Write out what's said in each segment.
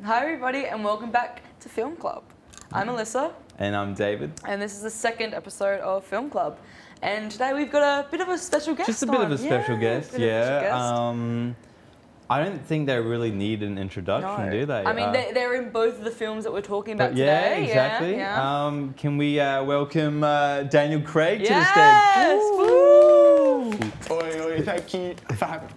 Hi everybody and welcome back to Film Club. I'm Alyssa. And I'm David. And this is the second episode of Film Club. And today we've got a bit of a special guest. Just a bit of a special guest, I don't think they really need an introduction, do they? I mean, they're in both of the films that we're talking about today. Yeah, exactly. Yeah. Can we welcome Daniel Craig to the stage? Yes! Woo! Oi, thank you. Fab.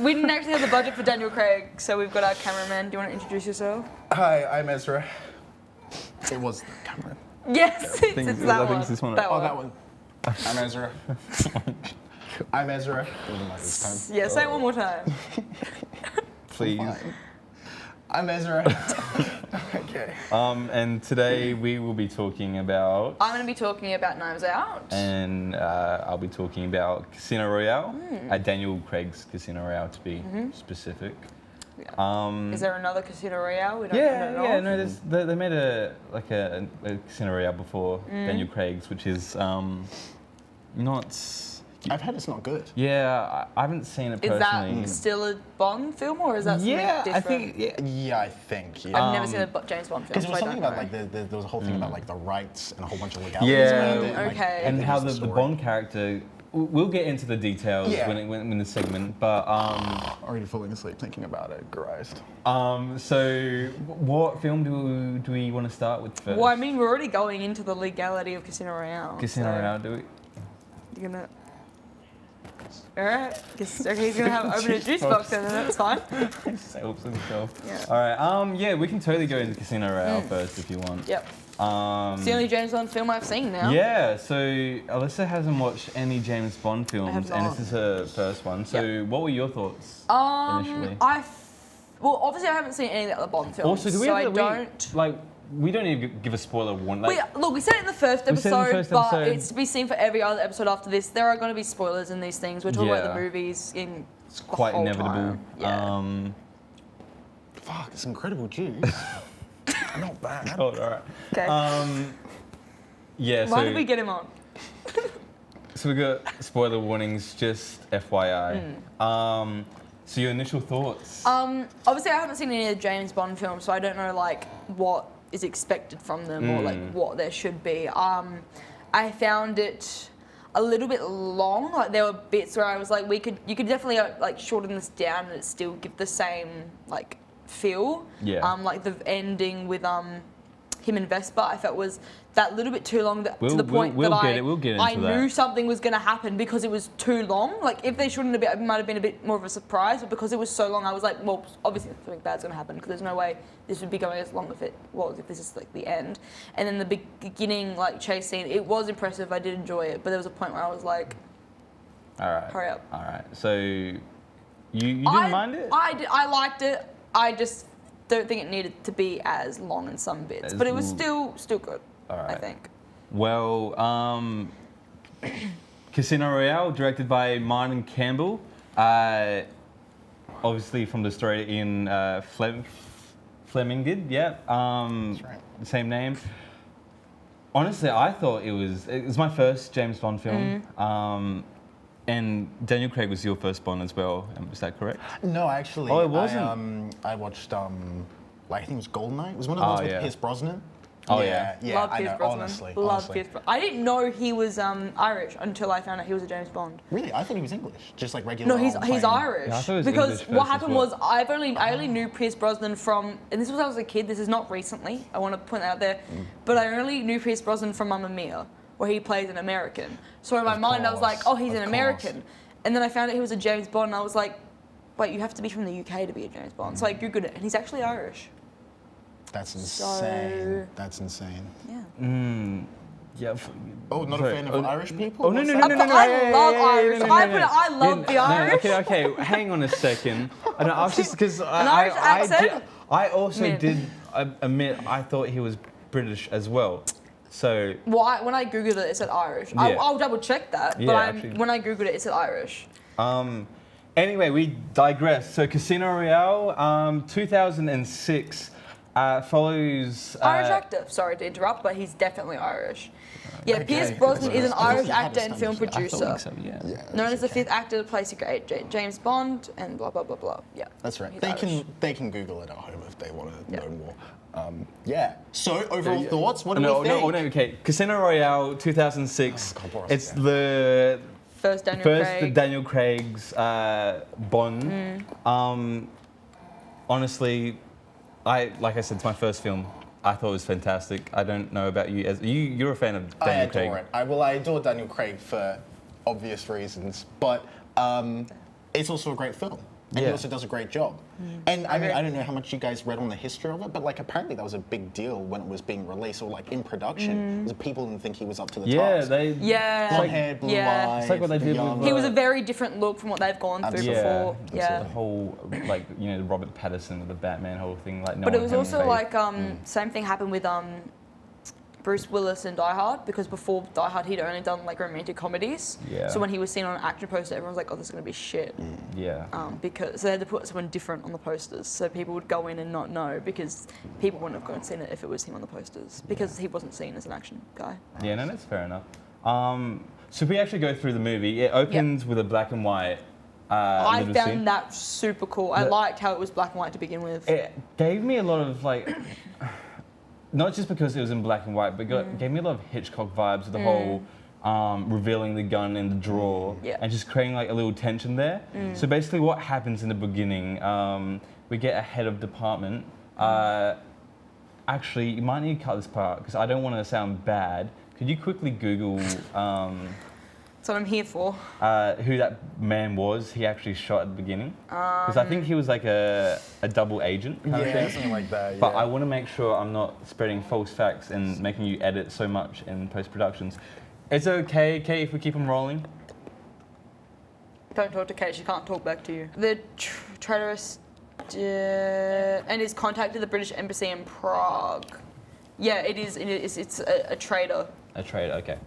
We didn't actually have the budget for Daniel Craig, so we've got our cameraman. Do you want to introduce yourself? Hi, I'm Ezra. It was the camera. Yes, it's that one. It's this one. That one. I'm Ezra. I'm Ezra. This time. Yeah, say it one more time. Please. I'm Ezra. Okay. And today we will be talking about... I'm going to be talking about Knives Out. And I'll be talking about Casino Royale. Daniel Craig's Casino Royale, to be specific. Yeah. Is there another Casino Royale? We don't know. Yeah. No, they made a Casino Royale before Daniel Craig's, which is not. I've heard it's not good. Yeah, I haven't seen it personally. Is that still a Bond film, or is that something different? I think. Yeah, I think. Yeah. I've never seen a James Bond film. Because there was something about there was a whole thing about the rights and a whole bunch of legalities around it. Okay. And how the Bond character. We'll get into the details when the segment, but already falling asleep thinking about it. Christ. So what film do we want to start with first? Well, I mean, we're already going into the legality of Casino Royale. Casino Royale, do we? You're gonna. All right. Okay, he's gonna have open a juice box then. That's fine. Helps himself. Yeah. All right. Yeah, we can totally go into Casino Royale first if you want. Yep. It's the only James Bond film I've seen now. Yeah. So Alyssa hasn't watched any James Bond films, and this is her first one. So what were your thoughts initially? Well, obviously I haven't seen any of the other Bond films. Also, do we we don't need to give a spoiler warning. Look, we said it in the first episode, but it's to be seen for every other episode after this. There are going to be spoilers in these things. We're talking about the movies in it's quite inevitable. Time. Yeah. Fuck, it's incredible juice. Not bad. Oh, all right. Okay. Yeah. Why did we get him on? So we got spoiler warnings, just FYI. So your initial thoughts? Obviously I haven't seen any of the James Bond films, so I don't know what is expected from them or what there should be. I found it a little bit long. Like there were bits where I was like, you could definitely shorten this down and it still give the same feel. Yeah. Like the ending with him and Vespa, I felt was that little bit too long to the point that I knew something was going to happen because it was too long. Like if they shouldn't have been, it might have been a bit more of a surprise, but because it was so long, I was like, well, obviously something bad's going to happen because there's no way this would be going as long if this is the end. And then the beginning chase scene, it was impressive. I did enjoy it, but there was a point where I was like, all right, hurry up. All right. So you didn't mind it? I liked it. I just don't think it needed to be as long in some bits, but it was still good. All right. I think. Well, Casino Royale, directed by Martin Campbell, obviously from the story in Fleming did, That's right. The same name. Honestly, I thought it was my first James Bond film. And Daniel Craig was your first Bond as well, is that correct? No, actually. Oh, it wasn't? I watched, I think it was Goldeneye. It was one of those with Pierce Brosnan. Oh, yeah. Love Pierce Brosnan. Honestly. Pierce Brosnan. I didn't know he was Irish until I found out he was a James Bond. Really? I thought he was English, just like regular. No, he's Irish. Yeah, I thought it was because English what first happened as well. was I only knew Pierce Brosnan from, and this was when I was a kid. This is not recently. I want to point that out there, but I only knew Pierce Brosnan from Mamma Mia, where he plays an American. So in my mind, I was like, oh, he's an American. And then I found out he was a James Bond, and I was like, wait, you have to be from the UK to be a James Bond. So I googled it, and he's actually Irish. That's insane. So, that's insane. Yeah. Yeah. Oh, not a fan of Irish people? Oh, no. I love Irish. I love the Irish. Okay. Hang on a second. I was just because Irish accent? I also did admit I thought he was British as well. So. Well, when I googled it, it said Irish. Yeah. I'll double check that. Yeah, But when I googled it, it said Irish. Anyway, we digress. So Casino Royale, 2006, follows... Irish actor. Sorry to interrupt, but he's definitely Irish. Yeah, Okay. Pierce Brosnan is an Irish actor and film I producer. thought so, yeah. Known as the fifth actor to play James Bond and blah, blah, blah, blah. Yeah. That's right. He's They can Google it at home if they want to know more. So overall thoughts? What do we think? No, okay. Casino Royale, 2006. It's the first Daniel Craig's Bond. Honestly, like I said, it's my first film. I thought it was fantastic. I don't know about you. You're a fan of Daniel Craig. I adore it. I adore Daniel Craig for obvious reasons, but it's also a great film. And he also does a great job. And I mean, I don't know how much you guys read on the history of it, but like apparently that was a big deal when it was being released or like in production. Because people didn't think he was up to the task. Blonde hair, blue eyes. It's like what they did with... He was a very different look from what they've gone through before. The whole, like, you know, the Robert Pattinson with the Batman whole thing. Like, but it was also like, same thing happened with Bruce Willis in Die Hard, because before Die Hard he'd only done like romantic comedies. Yeah. So when he was seen on an action poster, everyone was like, "Oh, this is gonna be shit." Yeah. Because they had to put someone different on the posters, so people would go in and not know, because people wouldn't have gone and seen it if it was him on the posters, because he wasn't seen as an action guy. Yeah, no, that's fair enough. So if we actually go through the movie, it opens with a black and white. I found that super cool. I liked how it was black and white to begin with. It gave me a lot of like. Not just because it was in black and white, but gave me a lot of Hitchcock vibes with the whole revealing the gun in the drawer and just creating like a little tension there. So basically what happens in the beginning, we get a head of department. Actually, you might need to cut this part because I don't want to sound bad. Could you quickly Google That's what I'm here for. who that man was he actually shot at the beginning? Because I think he was like a double agent kind of thing. Something like that. But I want to make sure I'm not spreading false facts and making you edit so much in post-productions. Is it okay, Kate, if we keep them rolling? Don't talk to Kate, she can't talk back to you. The traitorous and is contacted the British Embassy in Prague. Yeah, it is. It's a traitor. A traitor, okay.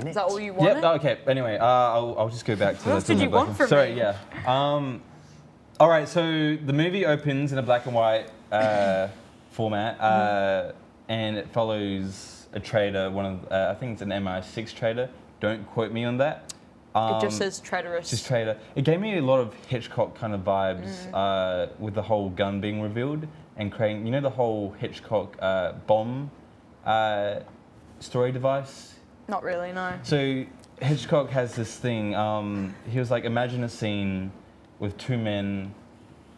Is that all you wanted? Yep, okay. Anyway, I'll just go back to What else did you want from Sorry, me? yeah. All right, so the movie opens in a black and white format, and it follows a trader, I think it's an MI6 trader. Don't quote me on that. It just says traitorous. Just trader. It gave me a lot of Hitchcock kind of vibes with the whole gun being revealed and creating, you know, the whole Hitchcock bomb story device. Not really, no. So Hitchcock has this thing. He was like, imagine a scene with two men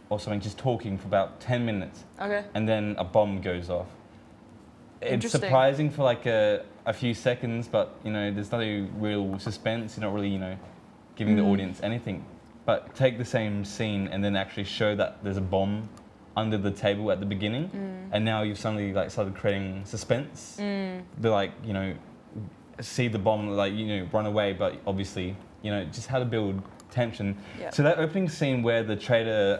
or something just talking for about 10 minutes. Okay. And then a bomb goes off. It's surprising for like a few seconds, but you know, there's no real suspense. You're not really, you know, giving the audience anything. But take the same scene and then actually show that there's a bomb under the table at the beginning, and now you've suddenly like started creating suspense. They're like, you know, see the bomb, like, you know, run away, but obviously, you know, just how to build tension. Yep. So that opening scene where the trader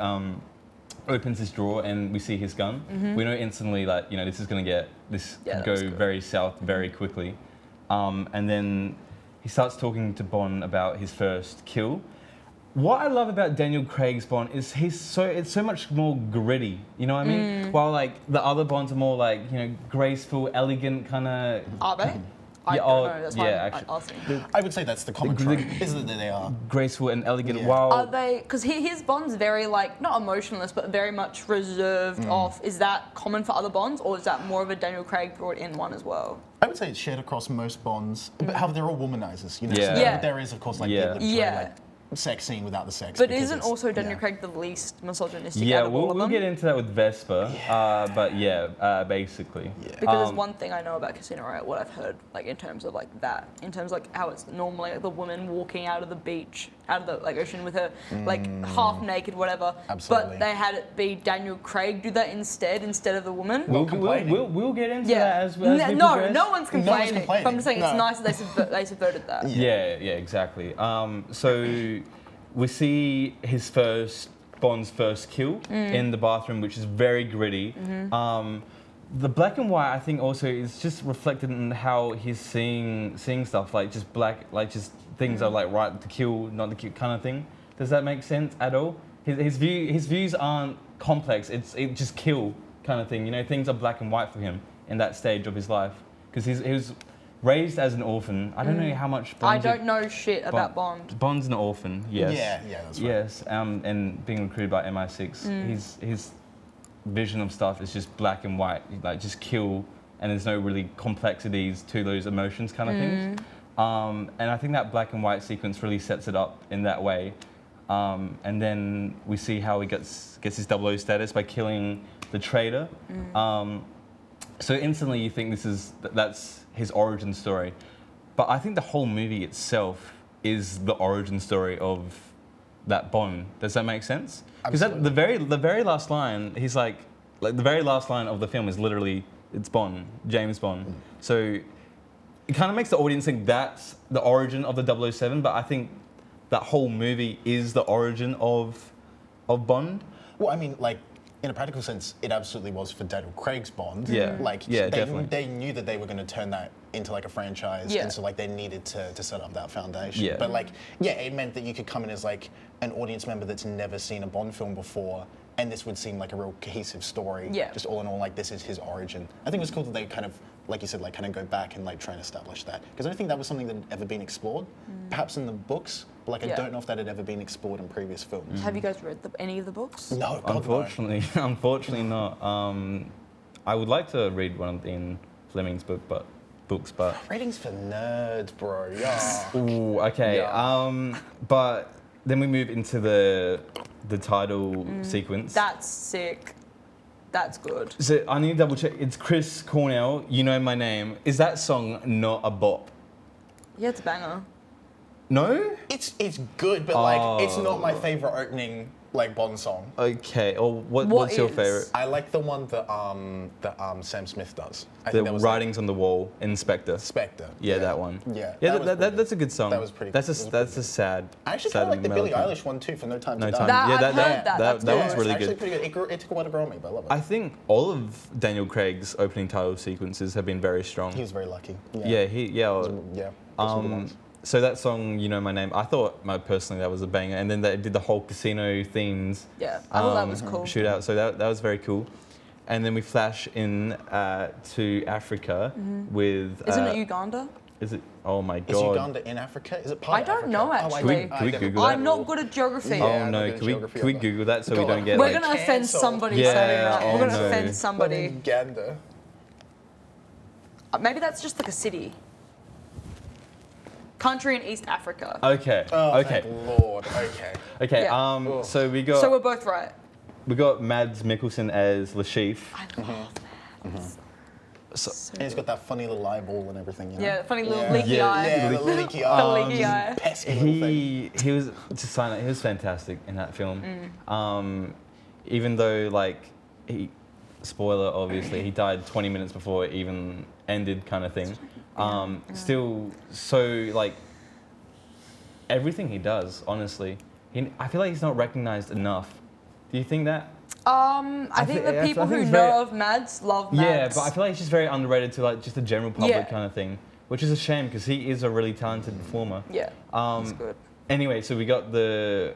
opens his drawer and we see his gun, we know instantly, like, you know, this is going to go very south very quickly. And then he starts talking to Bond about his first kill. What I love about Daniel Craig's Bond is it's so much more gritty, you know what I mean? While like the other Bonds are more like, you know, graceful, elegant kind of. Are they? I don't know. That's why I'm asking. I would say that's the common trope, isn't it, that they are? Graceful and elegant. Yeah. While Are they? Because his Bond's very like not emotionless, but very much reserved off. Is that common for other Bonds, or is that more of a Daniel Craig brought in one as well? I would say it's shared across most Bonds, but how they're all womanizers, you know. Yeah. So Yeah. there is, of course, like Yeah. the like, sex scene without the sex. But because isn't it's- also Daniel Craig the least misogynistic yeah, out of all of we'll them? get into that with Vesper, but yeah, basically. Yeah. Because there's one thing I know about Casino Royale, what I've heard, like in terms of like that, in terms of like how it's normally like the woman walking out of the beach, out of the like ocean with her like half naked, whatever. Absolutely. But they had it be Daniel Craig do that instead of the woman. We'll get into that as we progress. No one's complaining. complaining. But I'm just saying it's No. nice that they subverted that. Yeah, exactly. So we see Bond's first kill in the bathroom, which is very gritty. the black and white, I think, also is just reflected in how he's seeing stuff, like just black, like just things are like right to kill, not to kill kind of thing. Does that make sense at all? His views aren't complex. It just kill kind of thing. You know, things are black and white for him in that stage of his life because he was raised as an orphan. I don't know how much. I don't know shit about Bond. Bond's an orphan. Yes. Yeah, that's right. Yes, and being recruited by MI6, his vision of stuff is just black and white, like just kill, and there's no really complexities to those emotions kind of things. And I think that black and white sequence really sets it up in that way. And then we see how he gets his 00 status by killing the traitor. So instantly you think that's his origin story. But I think the whole movie itself is the origin story of that Bond. Does that make sense? Because the very last line, he's like the very last line of the film is literally, it's Bond, James Bond. So it kind of makes the audience think that's the origin of the 007, but I think that whole movie is the origin of Bond. Well, I mean, like, in a practical sense, it absolutely was for Daniel Craig's Bond. Yeah. Like, definitely. They knew that they were going to turn that into like a franchise, and so like they needed to set up that foundation. Yeah. But like, yeah, it meant that you could come in as like an audience member that's never seen a Bond film before, and this would seem like a real cohesive story. Yeah. Just all in all, like this is his origin. I think it was cool that they kind of, like you said, like kind of go back and like try and establish that, because I don't think that was something that had ever been explored, perhaps in the books. But like, I don't know if that had ever been explored in previous films. Have you guys read any of the books? No, God, unfortunately, no. Unfortunately not. I would like to read one of Ian Fleming's books, but Ratings for nerds, bro. Yeah. ooh, okay. Yeah. But then we move into the title sequence. That's sick. That's good. So I need to double check. It's Chris Cornell. You Know My Name. Is that song not a bop? Yeah, it's a banger. No. It's good, but like it's not my favorite opening like Bond song. Okay. Or what's your favorite? I like the one that Sam Smith does. I The think that was Writings on the Wall, Inspector. Spectre. Yeah, that one. Yeah. Yeah, that's a good song. That was pretty. That's a sad. I actually sad kind of like the Billie melody. Eilish one too, for No Time to No Die. Time. I've heard that. That one's It's really actually good. pretty good. It took a while to grow on me, but I love it. I think all of Daniel Craig's opening title sequences have been very strong. He was very lucky. Yeah. So that song, You Know My Name, I thought, personally, that was a banger. And then they did the whole casino themes. Yeah, I thought that was cool. Shootout. So that was very cool. And then we flash in to Africa with. Isn't it Uganda? Is it? Oh my God. Is Uganda in Africa? Is it part of Africa? I don't know, actually. Can we Google that? I'm not good at geography. Oh no! Can we Google that so we don't get? We're gonna offend somebody saying that. We're gonna offend somebody. Uganda. Maybe that's just like a city. Country in East Africa. Okay. Oh, okay. thank Lord. Okay. Okay. Yeah. So we got. So we're both right. We got Mads Mikkelsen as Lashif. I love that. And he's got that funny little eyeball and everything. You know? Yeah, funny little leaky eye. Yeah, the leaky eye. The leaky eye. Pesky little thing. He was just sign it. He was fantastic in that film. Even though spoiler obviously, he died 20 minutes before it even ended, kind of thing. Still, so everything he does, honestly, I feel like he's not recognized enough. Do you think that? I think the people who know of Mads love Mads. Yeah, but I feel like he's just very underrated to just the general public kind of thing, which is a shame because he is a really talented performer. Yeah, that's good. Anyway, so we got the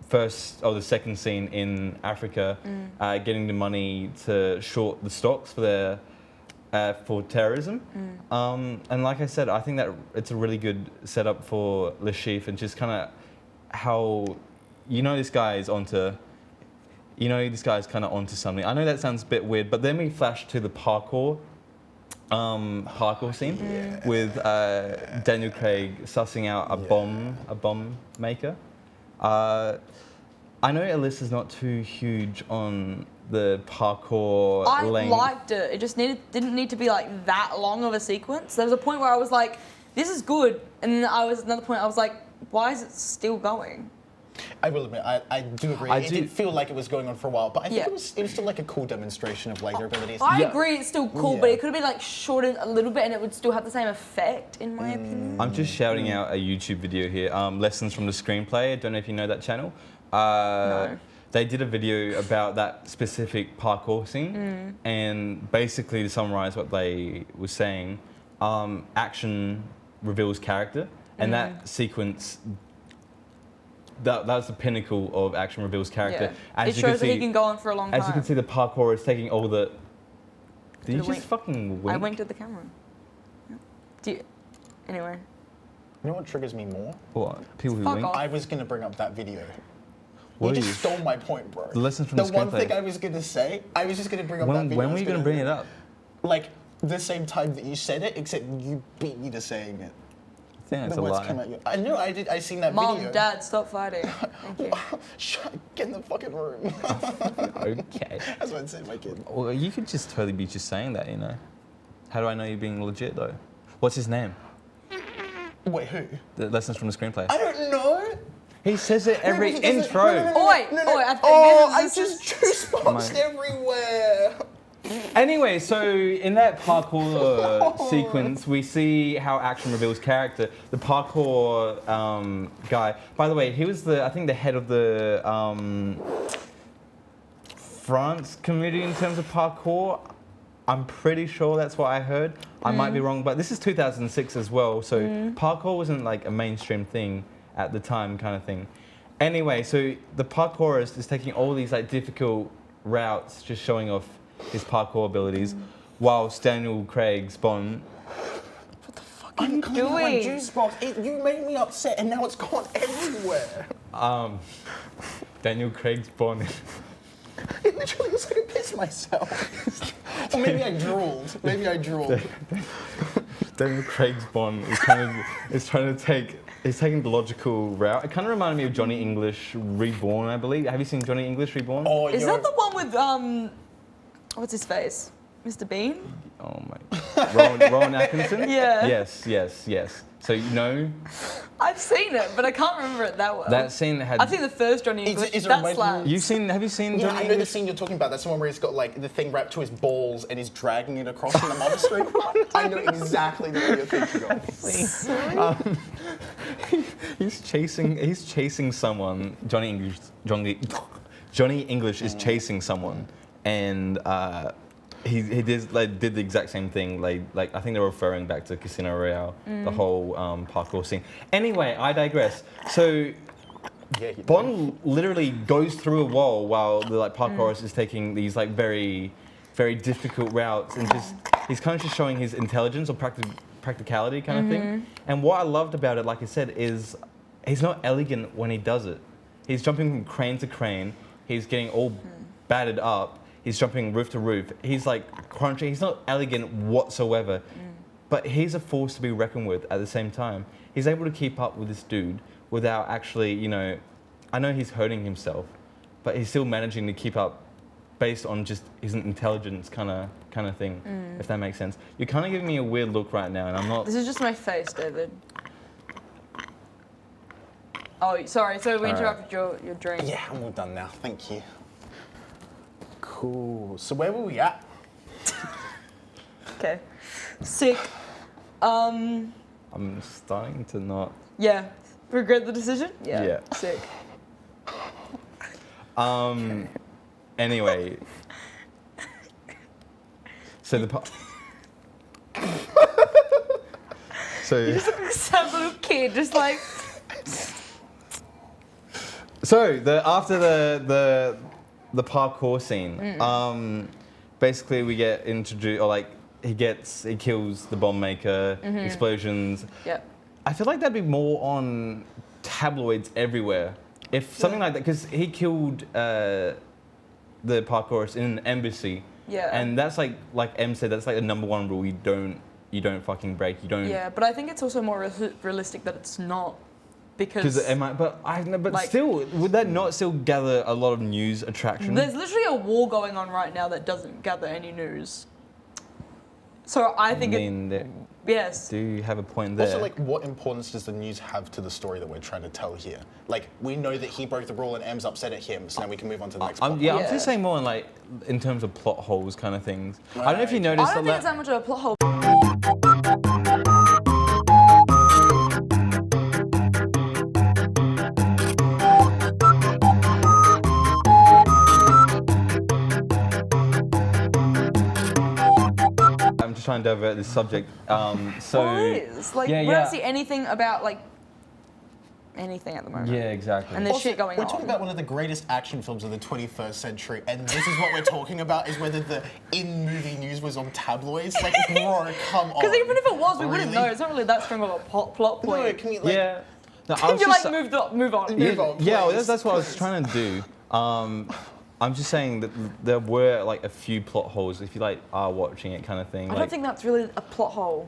the second scene in Africa, getting the money to short the stocks for terrorism. And like I said, I think that it's a really good setup for Lashif and just kind of how this guy is onto. This guy's kind of onto something. I know that sounds a bit weird, but then we flash to the parkour scene with Daniel Craig sussing out a bomb maker. I know Alyssa's not too huge on the parkour length. I liked it. It just didn't need to be that long of a sequence. There was a point where I was like, this is good. And then another point I was like, why is it still going? I will admit, I do agree. It did feel like it was going on for a while, but I think it was still a cool demonstration of their abilities. I agree, it's still cool, but it could have been shortened a little bit and it would still have the same effect, in my opinion. I'm just shouting out a YouTube video here, Lessons from the Screenplay. I don't know if you know that channel. No. they did a video about that specific parkour scene, and basically to summarize what they were saying, action reveals character, and that sequence, that's the pinnacle of action reveals character. Yeah. It shows that he can go on for a long time. As you can see, the parkour is taking all the... Did you just fucking wink? I winked at the camera. Anyway. You know what triggers me more? What? People who wink? I was going to bring up that video. What you just stole my point, bro. The lessons from the one thing I was going to say, I was just going to bring up that video. When were you going to bring it up? Like, the same time that you said it, except you beat me to saying it. I think that's a lie. I knew I did. I seen that video. video. Mom, Dad, stop fighting. Thank you. Get in the fucking room. Okay. That's what I said, my kid. Well, you could just totally be just saying that, you know. How do I know you're being legit, though? What's his name? Wait, who? The lessons from the screenplay. I don't know. He says it every intro. I just juice boxed everywhere. Anyway, so in that parkour sequence, we see how action reveals character. The parkour guy, by the way, he was I think the head of the France community in terms of parkour. I'm pretty sure that's what I heard. I might be wrong, but this is 2006 as well, so parkour wasn't like a mainstream thing at the time, kind of thing. Anyway, so the parkourist is taking all these like difficult routes, just showing off his parkour abilities, whilst Daniel Craig's Bond. What the fuck are you doing? My juice box. You made me upset, and now it's gone everywhere. Daniel Craig's Bond. It literally looks like I pissed myself. Or maybe I drooled. Daniel Craig's Bond is trying to take. He's taking the logical route. It kind of reminded me of Johnny English Reborn, I believe. Have you seen Johnny English Reborn? Oh, is that the one with what's his face? Mr. Bean? Oh my. Rowan Atkinson? Yeah. Yes. So you know. I've seen it, but I can't remember it that well. That scene had. I've seen the first Johnny English. That slaps. Have you seen Johnny English? I know the scene you're talking about. That's the one where he's got like the thing wrapped to his balls and he's dragging it across in the monastery. I know exactly the way you're thinking of. He's chasing someone. Johnny English is chasing someone, and he did the exact same thing. Like I think they're referring back to Casino Royale, the whole parkour scene. Anyway, I digress. So Bond literally goes through a wall while the parkourist is taking these very, very difficult routes, and he's kind of just showing his intelligence or practicality kind of thing. And what I loved about it, like I said, is he's not elegant when he does it. He's jumping from crane to crane. He's getting all battered up. He's jumping roof to roof. He's crunching. He's not elegant whatsoever, but he's a force to be reckoned with at the same time. He's able to keep up with this dude without actually, I know he's hurting himself, but he's still managing to keep up based on just his intelligence kind of thing, if that makes sense. You're kind of giving me a weird look right now, and I'm not... This is just my face, David. Oh, sorry. So we interrupted your drink. Yeah, I'm all done now. Thank you. Cool. So where were we at? Okay. Sick. I'm starting to not... Yeah. Regret the decision? Yeah. Sick. Anyway. So the... You just look like some little kid, just like... So after the parkour scene, basically we get introduced, or he kills the bomb maker, explosions. Yep. I feel like that'd be more on tabloids everywhere. If something like that, because he killed the parkourist in an embassy. Yeah. And that's like Em said, that's like the #1 rule. You don't fucking break. You don't. Yeah, but I think it's also more realistic that it's not. Because still, would that not still gather a lot of news attraction? There's literally a war going on right now that doesn't gather any news. So I think yes. Do you have a point there? Also, what importance does the news have to the story that we're trying to tell here? We know that he broke the rule and Em's upset at him, so now we can move on to the next plot. I'm just saying more in terms of plot holes kind of things. Right. I don't know if you noticed. I don't think it's that much of a plot hole. to try and divert this subject. Well, it is. Like, we don't see anything about, like, anything at the moment. Yeah, exactly. And there's shit going on. We're talking about one of the greatest action films of the 21st century, and this is what we're talking about, is whether the in-movie news was on tabloids. Like, bro, come on. Because even if it was, we wouldn't know. It's not really that strong of a plot point. No, can you, like... Yeah. No, Can you, like, move on? Yeah, well, that's what I was trying to do. I'm just saying that there were, like, a few plot holes if you, like, are watching it kind of thing. I don't think that's really a plot hole,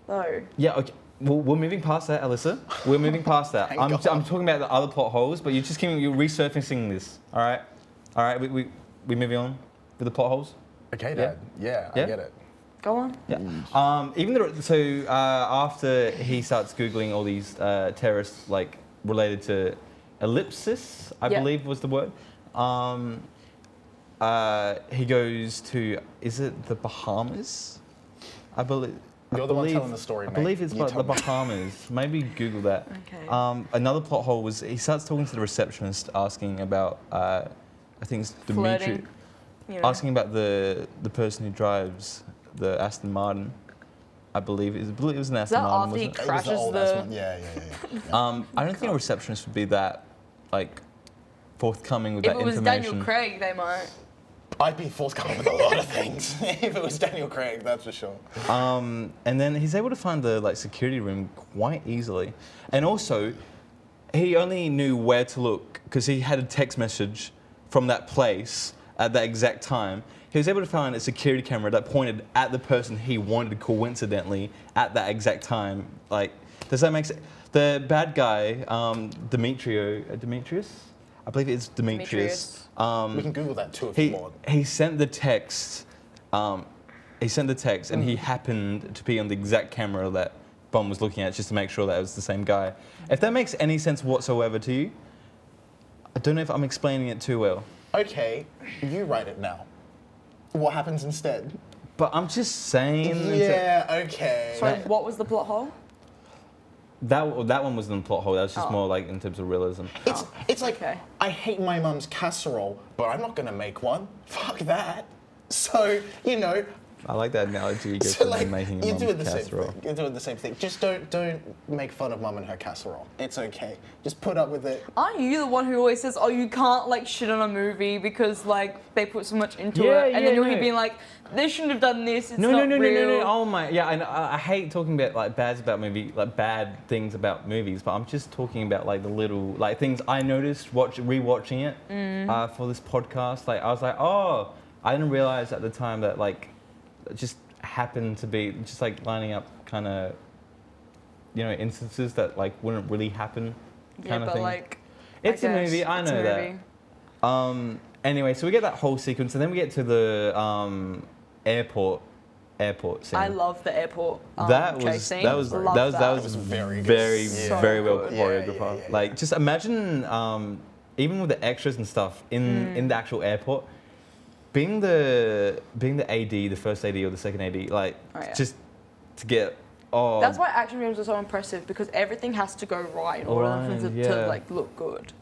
though. Yeah, okay. Well, we're moving past that, Alyssa. We're moving past that. I'm talking about the other plot holes, but you're resurfacing this. All right. We moving on with the plot holes. Okay, Dad. Yeah, I get it. Go on. Yeah. Even though, after he starts googling all these terrorists, like related to ellipsis, I believe was the word. He goes to, is it the Bahamas? I believe. You're the one telling the story, mate. I believe it's the Bahamas. Maybe Google that. Okay. Another plot hole was he starts talking to the receptionist, asking about, I think it's Dimitri, asking about the person who drives the Aston Martin. I believe it was an Aston Martin. Is that after he crashes the? Yeah. I don't think a receptionist would be that, like, forthcoming with that information. If it was Daniel Craig, they might. I'd be forthcoming with a lot of things if it was Daniel Craig, that's for sure. And then he's able to find the security room quite easily, and also he only knew where to look because he had a text message from that place at that exact time. He was able to find a security camera that pointed at the person he wanted coincidentally at that exact time. Like, does that make sense? The bad guy, Demetrius? I believe it's Demetrius. We can Google that too if you want. He sent the text. And he happened to be on the exact camera that Bond was looking at, just to make sure that it was the same guy. If that makes any sense whatsoever to you, I don't know if I'm explaining it too well. Okay, you write it now. What happens instead? But I'm just saying. Yeah. Okay. So what was the plot hole? That one wasn't a plot hole. That was just more like in terms of realism. It's like, I hate my mum's casserole, but I'm not gonna make one. Fuck that. So, you know. I like that analogy. You So like, making you're doing the casserole. same thing. You're doing the same thing. Just don't make fun of mum and her casserole. It's okay. Just put up with it. Aren't you the one who always says, "Oh, you can't like shit on a movie because like they put so much into it," and then you'll be being like, "They shouldn't have done this. It's not real." No. Oh my, yeah. And I hate talking about like bad things about movies, but I'm just talking about like the little like things I noticed rewatching it for this podcast. Like I was like, oh, I didn't realize at the time that like it just happened to be just like lining up kind of, you know, instances that like wouldn't really happen kind of thing. Like, it's a movie, I know that. Anyway, so we get that whole sequence, and then we get to the airport scene. I love the airport chase scene. That was very good. Very well choreographed. Yeah. Like, just imagine, even with the extras and stuff in the actual airport, being the AD, the first AD or the second AD, like just to get. Oh, that's why action films are so impressive, because everything has to go right in order for them to like look good.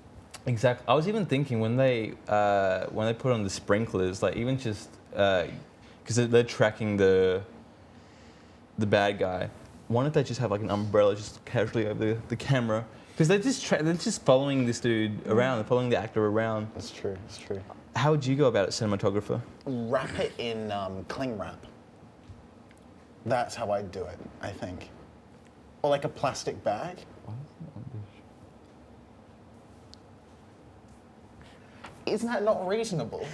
Exactly. I was even thinking when they put on the sprinklers, like even just because they're tracking the bad guy. Why don't they just have like an umbrella just casually over the camera? Because they're just following this dude around. They're following the actor around. That's true. How would you go about it, cinematographer? Wrap it in cling wrap. That's how I'd do it, I think. Or like a plastic bag. Isn't that not reasonable?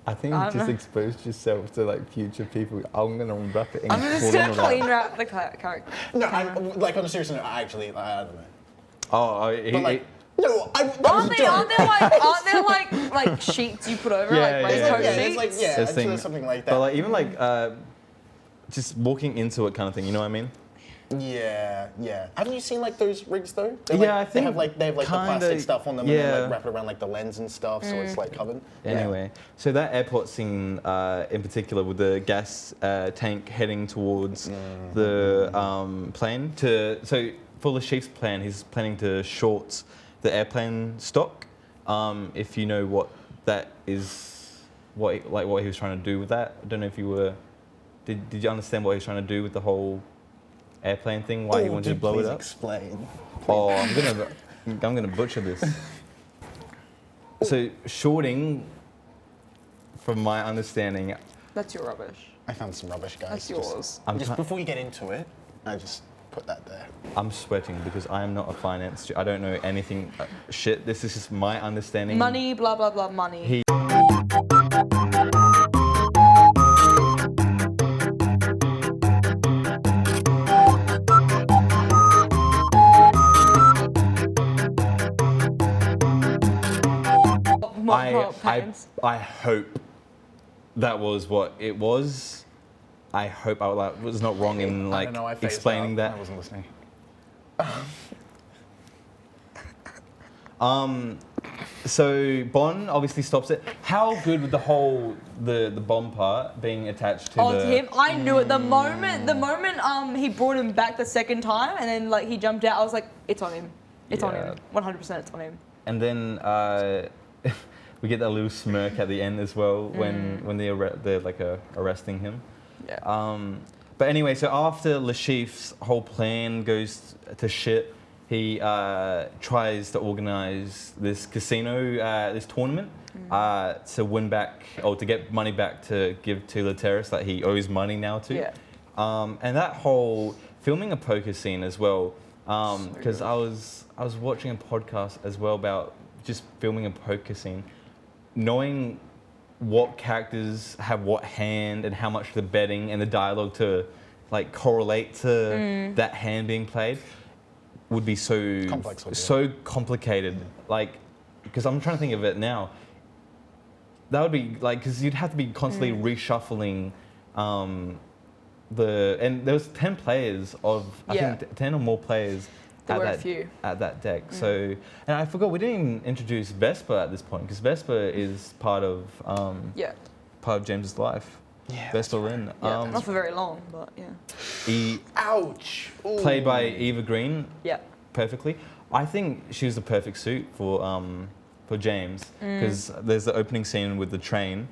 I think you just exposed yourself to like future people. I'm gonna wrap it in. I'm just gonna clean wrap the character. No, like on a serious note, I don't know. But like, no, aren't there like sheets you put over it, like raincoat sheets? It's something like that. But like even like just walking into it kind of thing. You know what I mean? Yeah. Haven't you seen like those rigs though? I think they have like the plastic stuff on them and they like wrap it around like the lens and stuff, so it's like covered. Anyway, so that airport scene in particular with the gas tank heading towards the plane so for the Chief's plan, he's planning to short the airplane stock. If you know what that is, what he was trying to do with that. I don't know if you were Did you understand what he was trying to do with the whole airplane thing? Why he wanted to blow it up? Explain. Oh, I'm gonna butcher this. So shorting, from my understanding, That's your rubbish. I found some rubbish, guys. That's yours. Just before you get into it, I just put that there. I'm sweating because I am not a finance. I don't know anything. Shit, this is just my understanding. Money, blah blah blah, money. I hope that was what it was. I hope I was not wrong in explaining that. I wasn't listening. So Bond obviously stops it. How good with the bomb part being attached to to him? I knew it. The moment he brought him back the second time and then he jumped out, I was like, it's on him. It's on him. 100% it's on him. And then we get that little smirk at the end as well when they're arresting him. Yeah. But anyway, so after Le Chiffre's whole plan goes to shit, he tries to organize this casino, this tournament, to win back, or to get money back to give to Lateris that he owes money now to. Yeah. And that whole filming a poker scene as well, because I was watching a podcast as well about just filming a poker scene, knowing what characters have what hand and how much the betting and the dialogue to correlate to that hand being played would be so complex, so complicated. Because I'm trying to think of it now. That would be because you'd have to be constantly reshuffling and there was 10 players of I think 10 or more players at that deck. So, and I forgot we didn't even introduce Vesper at this point because Vesper is part of James's life. Yeah, Vesper Lynn. Yeah, not for very long, but yeah. Ouch! Ooh. Played by Eva Green. Yeah. Perfectly. I think she was the perfect suit for James because there's the opening scene with the train.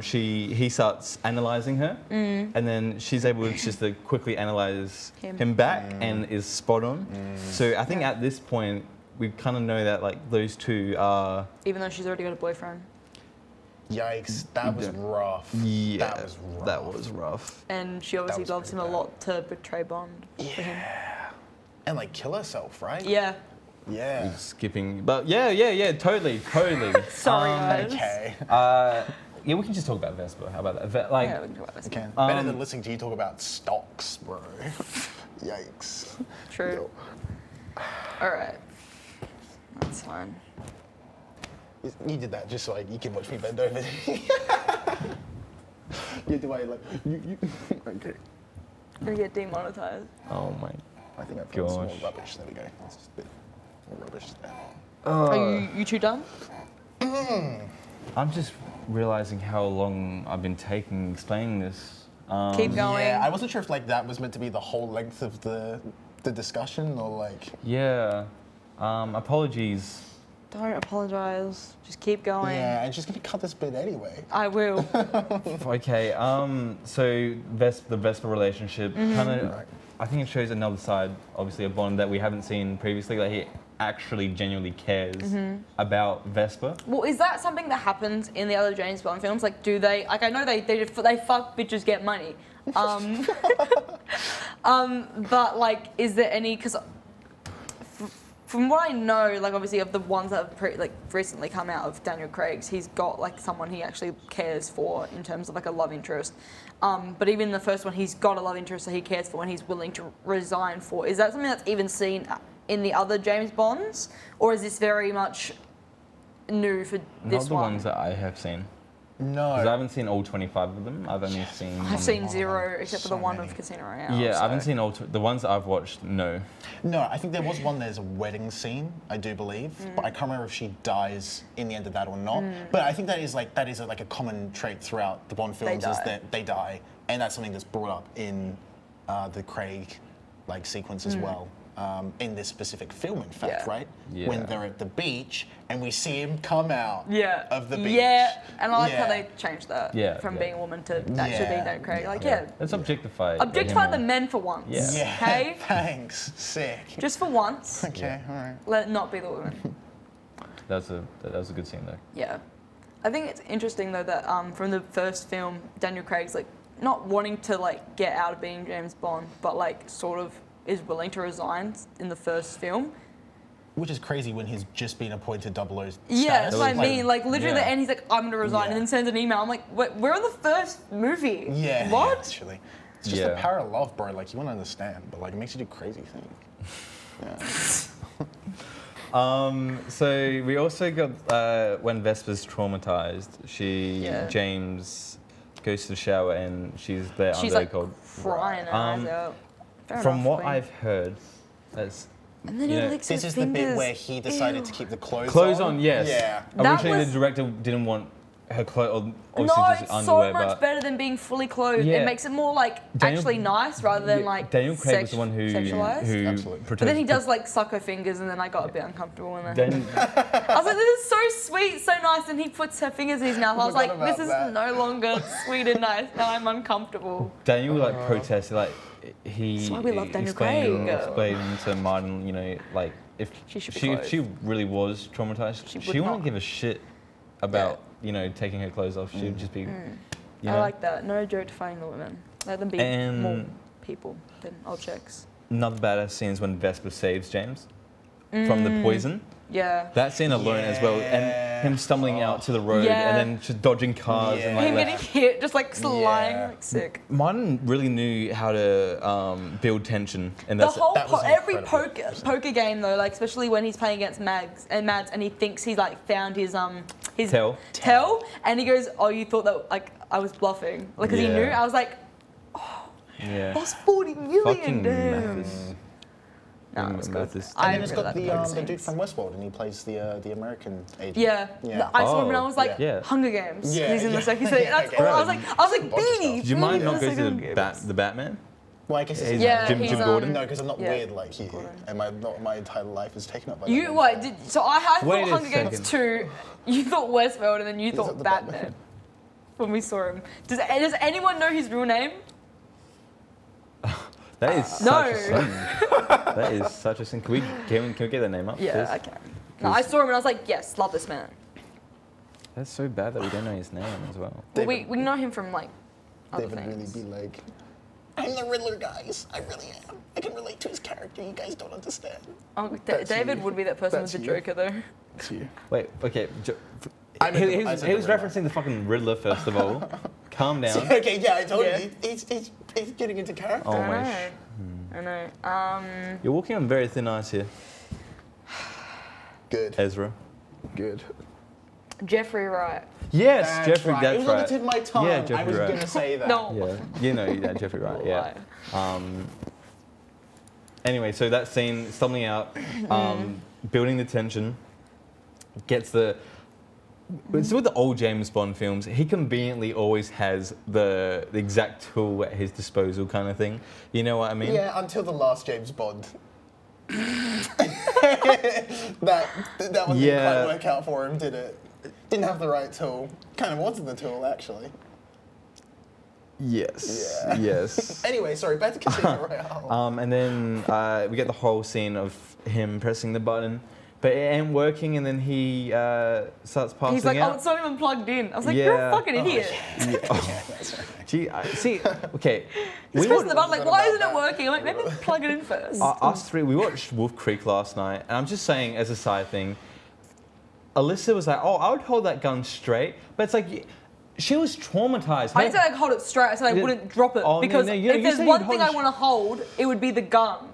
He starts analysing her, and then she's able to just to quickly analyse him back and is spot on. So I think at this point we kind of know that those two are. Even though she's already got a boyfriend. Yikes! That was rough. Yeah, that was rough. And she obviously loves him a lot to betray Bond for him. And kill herself, right? Yeah. Yeah. We're skipping, but totally. Sorry, guys. Okay. Yeah, we can just talk about Vesper. How about that? Yeah, we can talk about Vesper. Okay. Better than listening to you talk about stocks, bro. Yikes. True. All right. That's fine. You did that just so you can watch me bend over. You do you okay. We get demonetized. Oh my. I think I found some more rubbish. There we go. It's just a bit more rubbish there. Are you two done? I'm just realizing how long I've been taking explaining this. Keep going. Yeah, I wasn't sure if that was meant to be the whole length of the discussion or Yeah. Apologies. Don't apologize. Just keep going. Yeah, and she's gonna cut this bit anyway. I will. Okay. So the Vesper relationship kind of. I think it shows another side, obviously, of Bond that we haven't seen previously. He actually genuinely cares about Vesper. Well, is that something that happens in the other James Bond films? Do they? I know they fuck bitches get money. But is there any? Because from what I know, obviously of the ones that have recently come out of Daniel Craig's, he's got someone he actually cares for in terms of a love interest. But even in the first one, he's got a love interest that he cares for and he's willing to resign for. Is that something that's even seen in the other James Bonds, or is this very much new for this one? Not the ones that I have seen. No. Because I haven't seen all 25 of them. I've only seen... I've seen 0, except for the one of Casino Royale. Yeah, I haven't seen all... the ones that I've watched, no. No, I think there was one, there's a wedding scene, I do believe. But I can't remember if she dies in the end of that or not. But I think that is a common trait throughout the Bond films is that they die. And that's something that's brought up in the Craig sequence as well. in this specific film, in fact, right? Yeah. When they're at the beach and we see him come out of the beach. Yeah, and I like how they changed that from being a woman to actually being Daniel Craig. Like, Let's objectify. Objectify the men for once. Yeah. Okay? Thanks. Sick. Just for once. Okay, all right. Let it not be the women. That was a good scene though. Yeah. I think it's interesting though that from the first film, Daniel Craig's like not wanting to like get out of being James Bond, but like sort of is willing to resign in the first film. Which is crazy when he's just been appointed 00 status. Yeah, that's what I mean. Like literally at the end, he's like, "I'm going to resign," and then sends an email. I'm like, "We're in the first movie." Yeah. What? Actually, it's just the power of love, bro. Like you want to understand, but like it makes you do crazy things. So we also got when Vesper's traumatized, James goes to the shower and she's there under the cold. Crying her eyes out. From what I've heard, that's. And then he licks his This is fingers. the bit where he decided to keep the clothes on. Clothes on, yes. Yeah. Originally, the director didn't want her clothes, obviously No, just it's underwear, so much better than being fully clothed. Yeah. It makes it more like actually nice rather than like Daniel Craig was the one who sexualized. protected. But then he does like suck her fingers, and then I got a bit uncomfortable. And then I was like, "This is so sweet, so nice." And he puts her fingers in his mouth. I was like, "This is no longer sweet and nice. Now I'm uncomfortable." Daniel like protested, like he. That's why we love Daniel Craig. Explained to Martin, you know, like if she really was traumatized, she wouldn't give a shit about you know taking her clothes off. She would just be. You know? I like that. No objectifying the women. Let them be more people than objects. Another badass scene is when Vesper saves James from the poison. Yeah. That scene alone as well, and him stumbling out to the road and then just dodging cars and like him getting hit, just like lying, like sick. Martin really knew how to build tension, and The that's whole every incredible. poker game though, like especially when he's playing against Mads, and he thinks he's like found his tell, and he goes, "Oh, you thought that like I was bluffing," like because he knew. I was like, "Oh, that's 40 million, fucking damn." Mathis. No, it's good. And then it's got the dude from Westworld, and he plays the American agent. Yeah. I saw him and I was like, Hunger Games. Yeah, He's in the second season. That's all. I was like, Beanie. Do you mind not going to the Batman? Well, I guess it's Jim Gordon. No, because I'm not weird like you, and my entire life is taken up by. You what? So I thought Hunger Games 2. You thought Westworld, and then you thought Batman. When we saw him, does anyone know his real name? That is such a sin. That is such a sin. Can we get that name up? Yeah, please? I can. No, I saw him and I was like, yes, love this man. That's so bad that we don't know his name as well. Well, we know him from like other David things. really be like, I'm the Riddler, guys. I really am. I can relate to his character. You guys don't understand. Oh, David would be that person with the Joker though. That's you. Wait, okay. He was referencing the fucking Riddler first of all. Calm down. Okay, yeah, I told you. He's getting into character. Oh my. I know. You're walking on very thin ice here. Good. Ezra. Good. Jeffrey Wright. Yes, That's Jeffrey. right. That's It was on right. the tip of my tongue. Yeah, Jeffrey I was Wright. gonna say that. No. Yeah, you know that Jeffrey Wright. Yeah. Anyway, so that scene, stumbling out, building the tension, gets the. It's with the old James Bond films. He conveniently always has the exact tool at his disposal, kind of thing. You know what I mean? Yeah, until the last James Bond. that one didn't quite work out for him, did it? Didn't have the right tool. Kind of wasn't the tool, actually. Yes. Yeah. Yes. Anyway, sorry, back to Casino Royale. And then we get the whole scene of him pressing the button, but it ain't working, and then he starts passing He's like, out. oh, it's not even plugged in. I was like, you're a fucking idiot. Yeah, that's right. Gee, see, okay. He's pressing the button, like, why isn't it working? I'm like, maybe plug it in first. Us three, we watched Wolf Creek last night, and I'm just saying, as a side thing, Alyssa was like, oh, I would hold that gun straight, but it's like, she was traumatized. I didn't say I'd hold it straight, I said I wouldn't drop it. Because if there's one thing I want to hold, it would be the gun.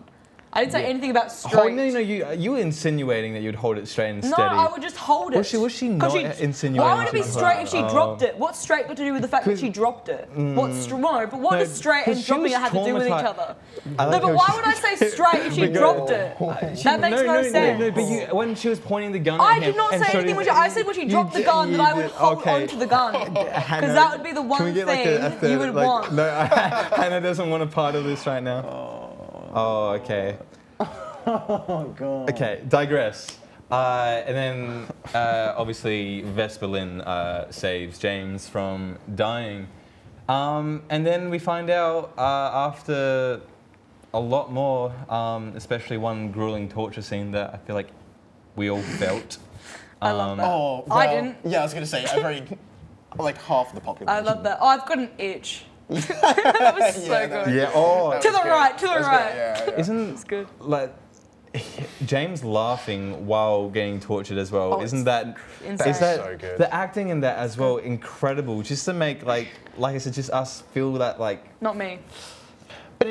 I didn't say anything about straight. No, you were insinuating that you'd hold it straight and steady. No, I would just hold it. Was she not insinuating? Why would it be straight if she dropped it? What's straight got to do with the fact that she dropped it? What does straight and dropping it have to do with each other? No, but why would I say straight if she dropped it? That makes no sense. No, but when she was pointing the gun I at him... did not say anything when I said when she dropped the gun that I would hold onto the gun. Because that would be the one thing you would want. No, Hannah doesn't want a part of this right now. Oh, okay. Oh, God. Okay, digress. And then, obviously, Vesper Lynn saves James from dying. And then we find out after a lot more, especially one grueling torture scene that I feel like we all felt. I love that. Oh, well, I didn't. Yeah, I was going to say, like half the population. I love that. Oh, I've got an itch. That was so good. Yeah, oh. To the right, to the right. Yeah. Isn't It's good. like James laughing while getting tortured as well? Oh, isn't that insane. is that So good. the acting in that as well incredible? Just to make like I said, just us feel that like. Not me. But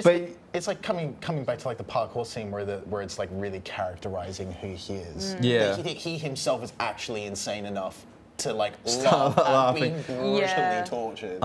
it's like coming back to like the parkour scene where it's like really characterizing who he is. Yeah. That he himself is actually insane enough to like Stop laugh at being laughing. brutally Yeah. tortured.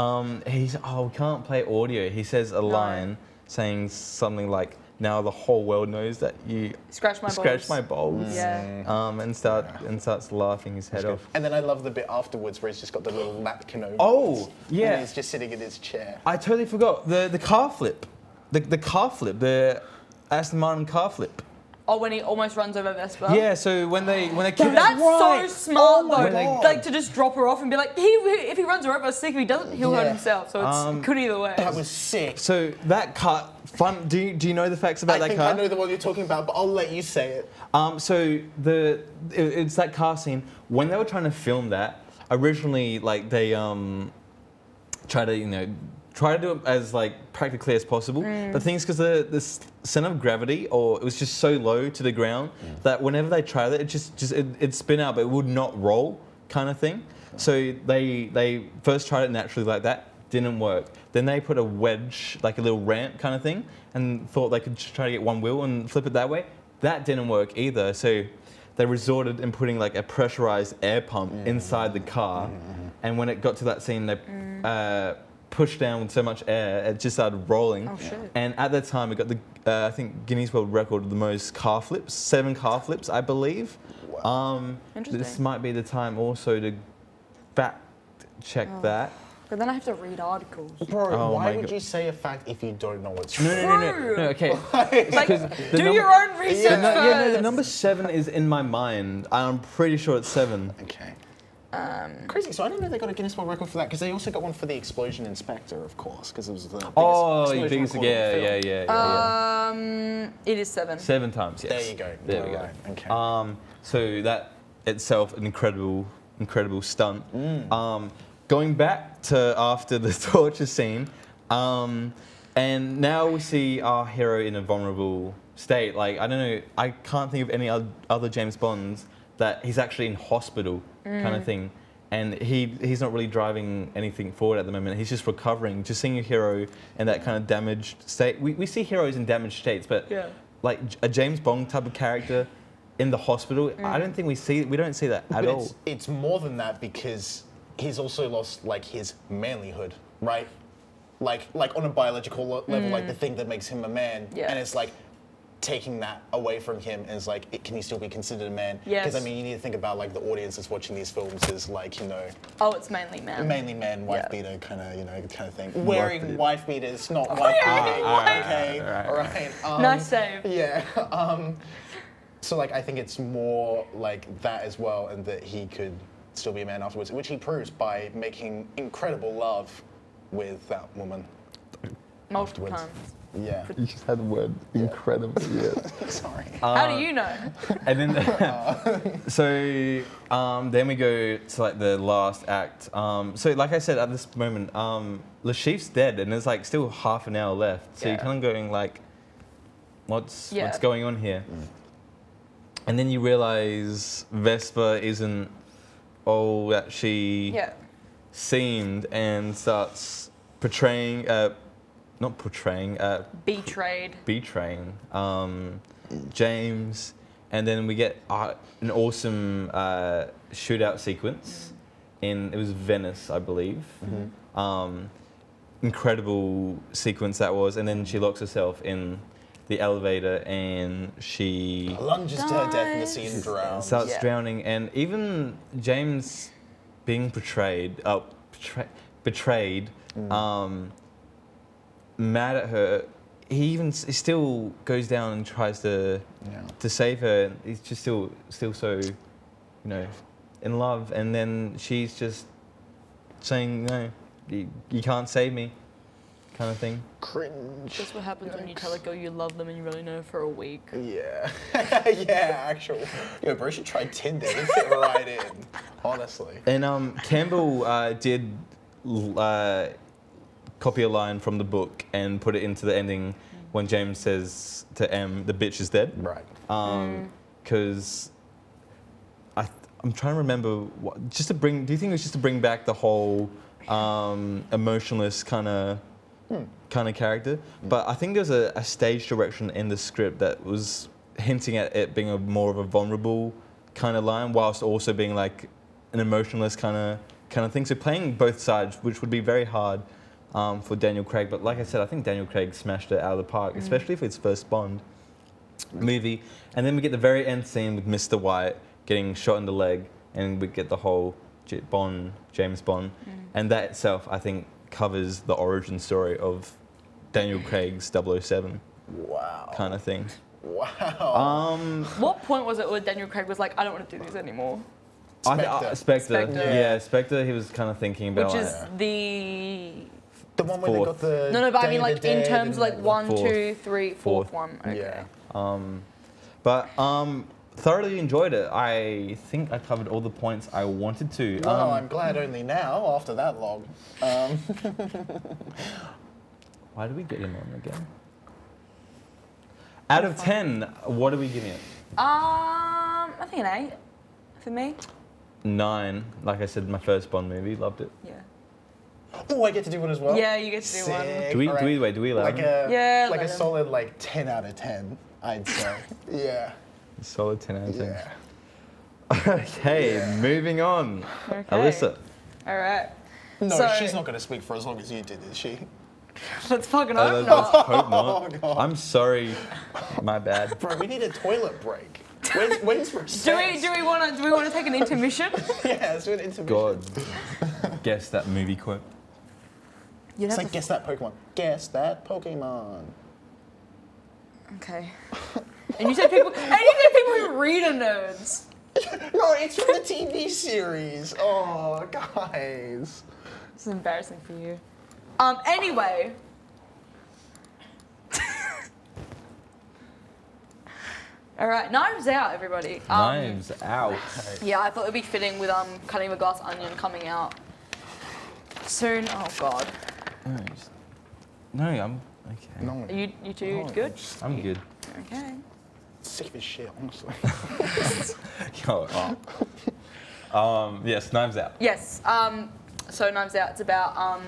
We can't play audio. He says a line saying something like, "Now the whole world knows that you Scratch my scratched balls. my balls." Yeah. And starts laughing his head off. And then I love the bit afterwards where he's just got the little napkin over. Oh, yeah. And he's just sitting in his chair. I totally forgot the car flip, the car flip, the Aston Martin car flip. Oh, when he almost runs over Vesper. Yeah. So when they kidnap. That's so smart my though. God. Like to just drop her off and be like, if he runs her over, sick. If he doesn't, he'll hurt Yeah. himself. So it's good either way. That was sick. So that car, fun. Do you know the facts about I that think car? I know the one you're talking about, but I'll let you say it. So it's that car scene when they were trying to film that. Originally, like they try to do it as like practically as possible. But the thing is, because the center of gravity, or it was just so low to the ground that whenever they tried it, it'd spin out, but it would not roll, kind of thing. So they first tried it naturally like that, didn't work. Then they put a wedge, like a little ramp kind of thing, and thought they could just try to get one wheel and flip it that way. That didn't work either. So they resorted in putting like a pressurized air pump inside the car, and when it got to that scene, they pushed down with so much air, it just started rolling. Oh, shit. And at that time, it got the I think Guinness World Record of the most car flips, 7 car flips, I believe. Interesting. This might be the time also to fact check that. But then I have to read articles. Bro, Oh why my would God. you say a fact if you don't know it's true? No, okay. Like, the do number- your own research Yeah, first. Yeah, no, the number 7 is in my mind. I'm pretty sure it's 7. Okay. Crazy. So I didn't know they got a Guinness World Record for that, because they also got one for the explosion inspector, of course, because it was the biggest explosion biggest, record in the film. yeah. It is 7. 7 times, yes. There you go. There we go. Right. Okay. So that itself, an incredible stunt. Going back to after the torture scene, and now we see our hero in a vulnerable state. Like, I don't know, I can't think of any other James Bonds that he's actually in hospital kind of thing. And he's not really driving anything forward at the moment. He's just recovering. Just seeing a hero in that kind of damaged state. We see heroes in damaged states, but like a James Bond type of character in the hospital, I don't think we don't see that at all. It's more than that, because he's also lost like his manlyhood, right? Like on a biological level, like the thing that makes him a man. Yeah. And it's like taking that away from him, and it's like, can he still be considered a man? Yes. Because I mean, you need to think about like the audience that's watching these films is like, you know, Oh, it's mainly man. mainly man, wife Yeah. beater kind of thing. beater. Wearing wife beaters, not wife beating. Okay, all right. Nice save. Yeah. So like, I think it's more like that as well, and that he could still be a man afterwards, which he proves by making incredible love with that woman. Multiple afterwards. times. Yeah. You just had the word incredible. Yeah. Sorry. How do you know? And then, then we go to like the last act. So like I said, at this moment, Le Chiffre's dead, and there's like still half an hour left. So you're kind of going like, what's going on here? And then you realize Vesper isn't all that she seemed, and starts betraying James, and then we get an awesome shootout sequence it was Venice, I believe. Incredible sequence that was, and then she locks herself in the elevator and she Lunges to her death in the scene and drowns. starts drowning, and even James being betrayed, mad at her, he still goes down and tries to save her. He's just still so, in love. And then she's just saying, no, you can't save me, kind of thing. Cringe. That's what happens when you tell a girl you love them and you really know for a week. Yeah. Yeah, actually. Yo, bro, should try Tinder. It'd fit right in, honestly. And Campbell did copy a line from the book and put it into the ending when James says to M, the bitch is dead. Right. Because I'm trying to remember, do you think it was just to bring back the whole emotionless kind of character? But I think there's a stage direction in the script that was hinting at it being more of a vulnerable kind of line, whilst also being like an emotionless kind of thing. So playing both sides, which would be very hard for Daniel Craig. But like I said, I think Daniel Craig smashed it out of the park, especially for its first Bond movie. And then we get the very end scene with Mr. White getting shot in the leg, and we get the whole James Bond. And that itself, I think, covers the origin story of Daniel Craig's 007. Wow. Kind of thing. Wow. What point was it where Daniel Craig was like, I don't want to do this anymore? Spectre. Yeah. Yeah, Spectre, he was kind of thinking about. Which is the one where they got the. No, but I mean, Day of like, the in Dead terms of, and, like, one, fourth. two, three, fourth one. Okay. Yeah. But thoroughly enjoyed it. I think I covered all the points I wanted to. Well, I'm glad only now, after that long. Why do we get him on again? Out of 10, what are we giving it? I think an 8 for me. 9. Like I said, my first Bond movie, loved it. Yeah. Oh, I get to do one as well? Yeah, you get to do one. Sick. Do we Alright. do we allow Like it? Yeah, like a 11. solid 10 out of 10, I'd say. Yeah. Solid 10 out of 10. Yeah. Okay, moving on. Okay. Alyssa. All right. No, So- she's not going to speak for as long as you did, is she? Let's fucking Let's hope not. hope not. Oh, God. I'm sorry. My bad. Bro, we need a toilet break. When's recess? Do we want to take an intermission? Yeah, let's do an intermission. God. Guess that movie quote. You'd It's have like, to- guess that Pokemon. Guess that Pokemon. Okay. And you said people who read are nerds. No, it's from the TV series. Oh, guys. This is embarrassing for you. Anyway. All right, Knives Out, everybody. Knives Out. Yeah, I thought it'd be fitting with Cutting of a Glass Onion coming out soon. Oh God. No, I'm okay. No. Are you two good? I'm good. Okay. Sick of this shit, honestly. Yo, yes, Knives Out. Yes. So Knives Out. It's about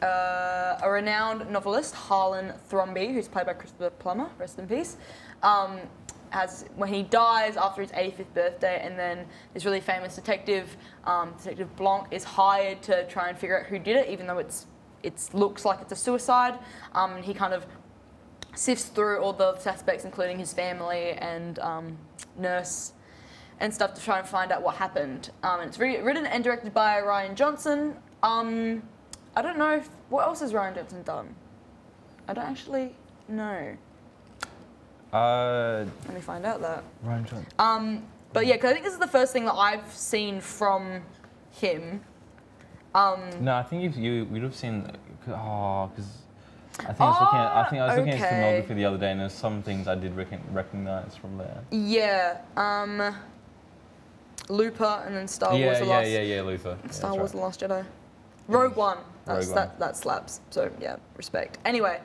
a renowned novelist, Harlan Thrombey, who's played by Christopher Plummer. Rest in peace. When he dies after his 85th birthday, and then this really famous detective, Detective Blanc, is hired to try and figure out who did it, even though it looks like it's a suicide. He kind of sifts through all the suspects, including his family and nurse and stuff, to try and find out what happened. And it's written and directed by Ryan Johnson. I don't know what else has Ryan Johnson done. I don't actually know. Let me find out that. Ryan Johnson. But yeah, because I think this is the first thing that I've seen from him. No, I think you would have seen. Because I think I was looking at his filmography the other day, and there's some things I did recognize from there. Yeah. Looper, and then Star Wars: The Last. Yeah, Luther. Star Wars: The Last Jedi. Rogue One. Rogue One. That slaps. So yeah, respect. Anyway,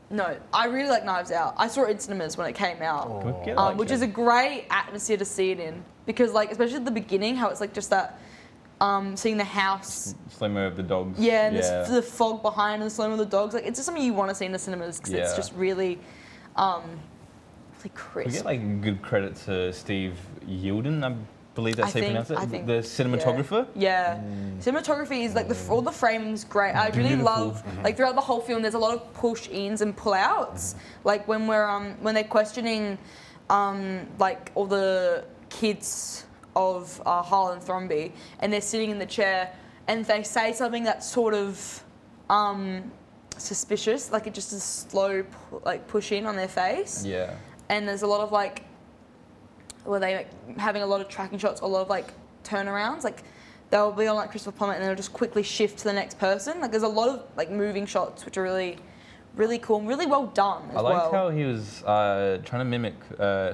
no, I really like Knives Out. I saw it in cinemas when it came out, which is a great atmosphere to see it in, because like especially at the beginning, how it's like just that seeing the house. Slow-mo of the dogs. Yeah, and the fog behind and the slow-mo of the dogs. Like it's just something you want to see in the cinemas because it's just really, really crisp. We get like good credit to Steve Yilden, I believe that's how you pronounce it. I think, the cinematographer. Yeah. Cinematography is like all the framing's great. I really love like throughout the whole film. There's a lot of push-ins and pull-outs. Like when when they're questioning like all the kids of Harlan Thrombey, and they're sitting in the chair, and they say something that's sort of suspicious. Like, it just is slow, like, push in on their face. Yeah. And there's a lot of, like, where they like, having a lot of tracking shots, a lot of, like, turnarounds. Like, they'll be on, like, Christopher Plummer and then they'll just quickly shift to the next person. Like, there's a lot of, like, moving shots, which are really, really cool and really well done as well. I liked how he was trying to mimic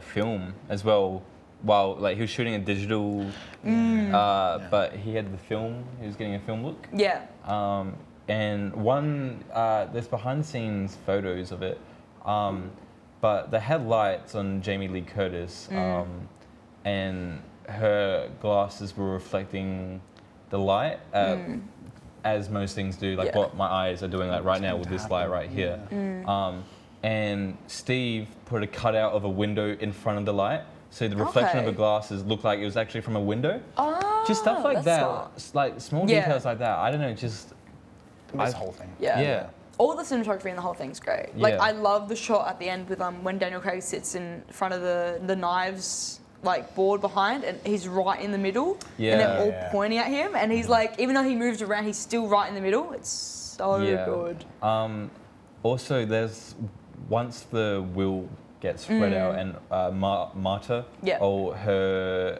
film as well. While like he was shooting a digital, but he had the film. He was getting a film look. Yeah. And there's behind the scenes photos of it, but they had lights on Jamie Lee Curtis, and her glasses were reflecting the light, as most things do, like what my eyes are doing like right now with this light right here. And Steve put a cutout of a window in front of the light. So the reflection of the glasses looked like it was actually from a window. Oh, just stuff like that, smart. like small details like that. I don't know, just this whole thing. Yeah. All the cinematography in the whole thing's great. Like, I love the shot at the end with when Daniel Craig sits in front of the knives like board behind, and he's right in the middle, and they're all pointing at him, and he's like, even though he moves around, he's still right in the middle. It's so good. Also, there's once the will gets spread out, and Marta, or her,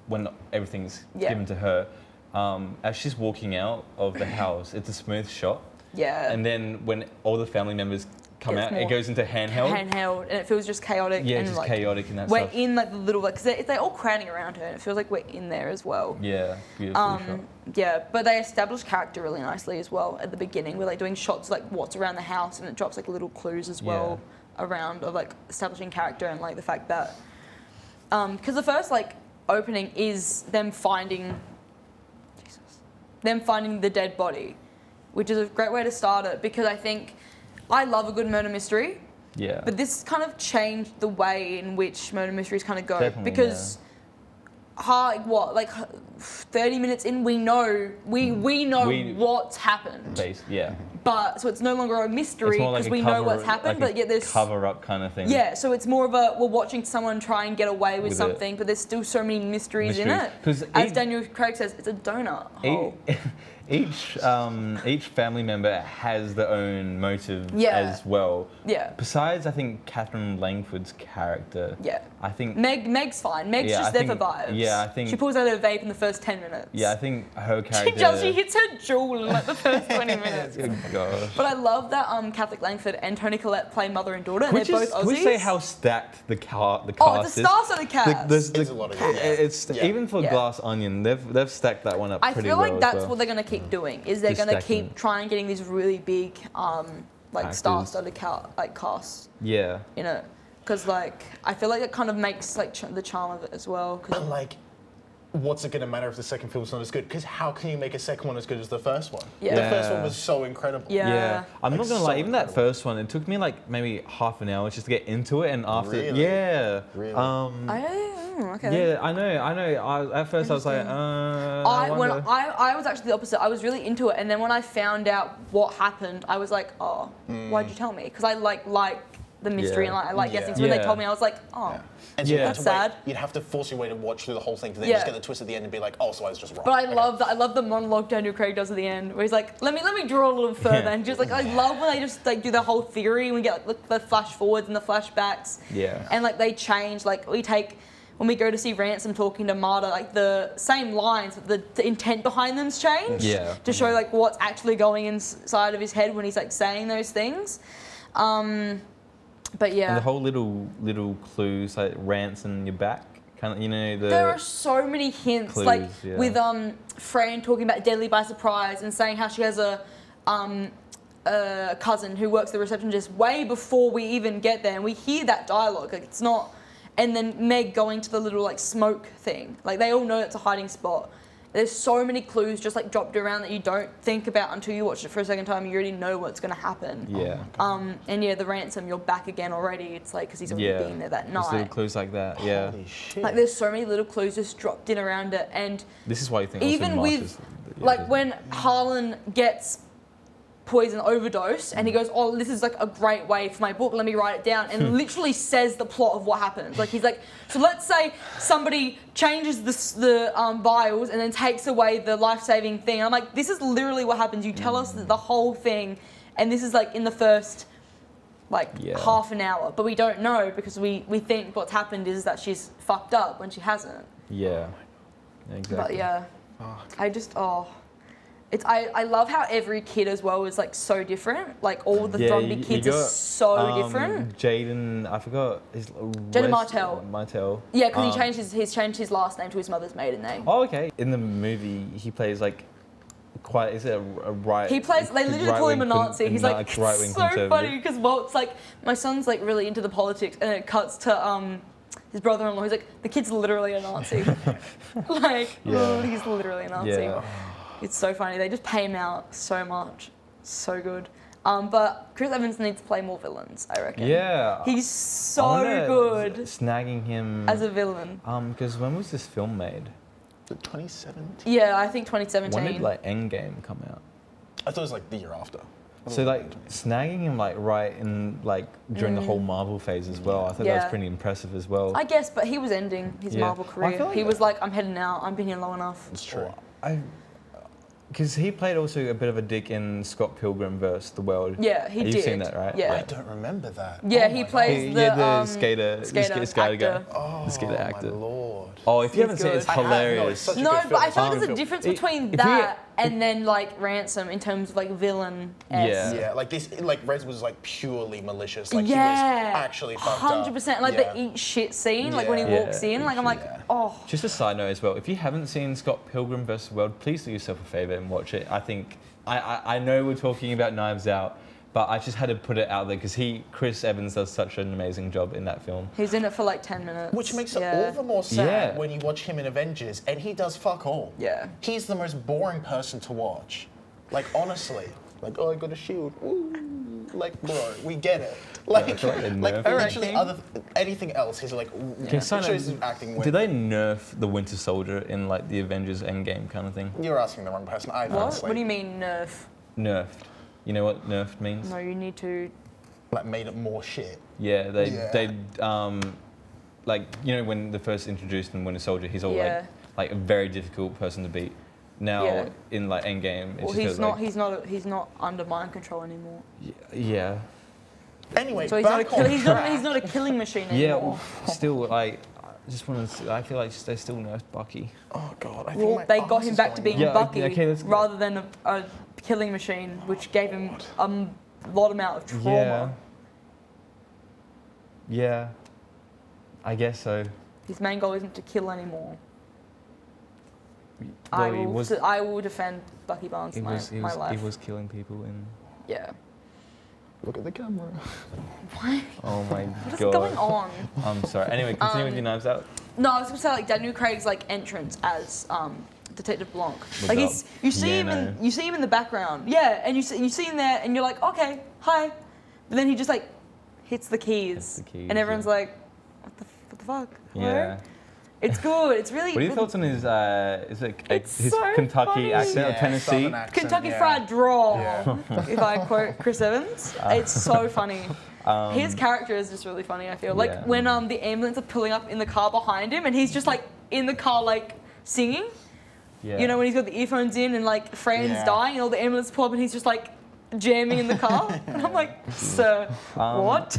when everything's given to her, as she's walking out of the house, it's a smooth shot. Yeah. And then when all the family members come out, it goes into handheld. Handheld, and it feels just chaotic. Yeah, and just like, chaotic and that we're stuff. in like the little, like, because they're all crowding around her, and it feels like we're in there as well. Yeah, beautiful shot. Yeah, but they establish character really nicely as well at the beginning. We're like doing shots like what's around the house, and it drops like little clues as well. Around of like establishing character and like the fact that because the first like opening is them finding the dead body, which is a great way to start it, because I think I love a good murder mystery, but this kind of changed the way in which murder mysteries kind of go. Definitely, because 30 minutes in, we know what's happened. But so it's no longer a mystery because we know what's happened, but yet there's cover up kind of thing. Yeah, so it's more of a we're watching someone try and get away with something, but there's still so many mysteries in it. As Daniel Craig says, it's a donut hole. Each family member has their own motive as well. Yeah. Besides, I think Catherine Langford's character. Yeah. I think Meg's fine. Meg's just there for vibes. Yeah, I think she pulls out her vape in the first 10 minutes. Yeah, I think her character. She hits her jewel in like the first 20 minutes. Oh gosh. But I love that Catherine Langford and Toni Collette play mother and daughter, and they're both Aussies. Can we say how stacked the cast is? Oh, it's a star-studded cast. There's a lot of It's even for Glass Onion, they've stacked that one up pretty well. I feel like that's what they're going to keep doing. Is they're going to keep trying getting these really big, like star-studded casts. Yeah. You know, because like I feel like it kind of makes like the charm of it as well. But like, what's it going to matter if the second film's not as good? Because how can you make a second one as good as the first one? Yeah. The first one was so incredible. Yeah. I'm not going to lie, even that first one, it took me like maybe half an hour just to get into it, and after Really? Okay. Yeah, I know. At first I was like, I was actually the opposite. I was really into it, and then when I found out what happened, I was like, oh, why'd you tell me? Because I like the mystery and I like guessing. So when they told me, I was like, oh. And so that's sad. You'd have to force your way to watch through the whole thing to then just get the twist at the end and be like, oh, so I was just wrong. But I love the monologue Daniel Craig does at the end, where he's like, let me draw a little further, and just like I love when they just like do the whole theory, and we get like the flash forwards and the flashbacks. Yeah. And like they change, like when we go to see Ransom talking to Marta, like the same lines, but the intent behind them's changed. Yeah. To show like what's actually going inside of his head when he's like saying those things. But yeah. And the whole little clues like Ransom in your back, kind of, you know, there are so many hints, clues, like with Fran talking about Deadly by Surprise and saying how she has a cousin who works the reception desk way before we even get there, and we hear that dialogue. Like it's not, and then Meg going to the little like smoke thing. Like they all know it's a hiding spot. There's so many clues just like dropped around that you don't think about until you watch it for a second time. You already know what's going to happen. Yeah. And yeah, the Ransom, you're back again already. It's like because he's already been there that night. There's little clues like that. Yeah. Holy shit. Like there's so many little clues just dropped in around it, and this is why you think even with like when Harlan gets poison overdose, and he goes, oh, this is like a great way for my book, let me write it down, and literally says the plot of what happens. Like, he's like, so let's say somebody changes the vials and then takes away the life-saving thing. And I'm like, this is literally what happens. You tell us the whole thing, and this is like in the first half an hour, but we don't know because we think what's happened is that she's fucked up when she hasn't. Yeah, exactly. But yeah, I love how every kid as well is like so different. Like all the Thrombey kids are so different. Jaden, I forgot his. Jaden Martell. Martell. Yeah, because he's changed his last name to his mother's maiden name. Oh, okay. In the movie, he plays like quite. Is it a right? He plays. They literally call him a Nazi. He's like so funny because Walt's like, my son's like really into the politics, and it cuts to his brother-in-law. He's like, the kid's literally a Nazi. Like, he's literally a Nazi. Yeah. It's so funny. They just pay him out so much. So good. But Chris Evans needs to play more villains, I reckon. Yeah. He's so good. Snagging him as a villain. Because when was this film made? 2017? Yeah, I think 2017. When did like Endgame come out? I thought it was like the year after. So like snagging him like right in like during the whole Marvel phase as well. I thought that was pretty impressive as well. I guess, but he was ending his Marvel career. He was like, I'm heading out. I've been here long enough. It's true. Because he played also a bit of a dick in Scott Pilgrim vs. the World. Yeah, he did. You've seen that, right? Yeah. I don't remember that. Yeah, he plays the skater actor. guy. Oh, the skater actor. my lord. Oh, if you haven't seen it, it's hilarious. No, but I feel like there's a difference between that and then like Ransom in terms of like villain. Yeah, like this, like Rez was like purely malicious. Like he was actually fucked up. 100%. Like the eat shit scene, like when he walks in, like I'm like, oh. Just a side note as well. If you haven't seen Scott Pilgrim vs. the World, please do yourself a favour and watch it. I think I know we're talking about Knives Out, but I just had to put it out there because Chris Evans does such an amazing job in that film. He's in it for like 10 minutes. Which makes it all the more sad when you watch him in Avengers and he does fuck all. Yeah. He's the most boring person to watch. Like, honestly. Like, oh, I got a shield. Ooh. Like, bro, we get it. Like, literally anything else, he's like, acting did they nerf the Winter Soldier in like the Avengers Endgame kind of thing? You're asking the wrong person. What do you mean nerf? Nerfed. You know what nerfed means? No, you need to. Like made it more shit. Yeah, they like, you know, when they first introduced him Winter Soldier, he's all like a very difficult person to beat. Now in like Endgame, it's he's not under mind control anymore. Yeah. Anyway, so he's not a killing machine anymore. Yeah, still like. I just want to. I feel like they still nerfed Bucky. Oh god! They got him back to being Bucky rather than a killing machine, which gave him a lot amount of trauma. Yeah. I guess so. His main goal isn't to kill anymore. Well, I will defend Bucky Barnes my life. He was killing people in. Yeah. Look at the camera. What? Oh my god. What is going on? I'm sorry. Anyway, continue with your Knives Out. No, I was going to say like Daniel Craig's like entrance as Detective Blanc. Like you see him in the background. Yeah, and you see him there, and you're like, okay, hi. But then he just like hits the keys, and everyone's like, what the fuck? Yeah. Hello? It's good. It's really. What are your thoughts on his his so Kentucky funny. accent or Tennessee? Accent, Kentucky Fried Draw, if I quote Chris Evans. It's so funny. His character is just really funny, I feel. Like when the ambulance are pulling up in the car behind him and he's just like in the car like singing. Yeah. You know, when he's got the earphones in and like Fran's dying and all the ambulance pull up and he's just like jamming in the car. And I'm like, sir, what?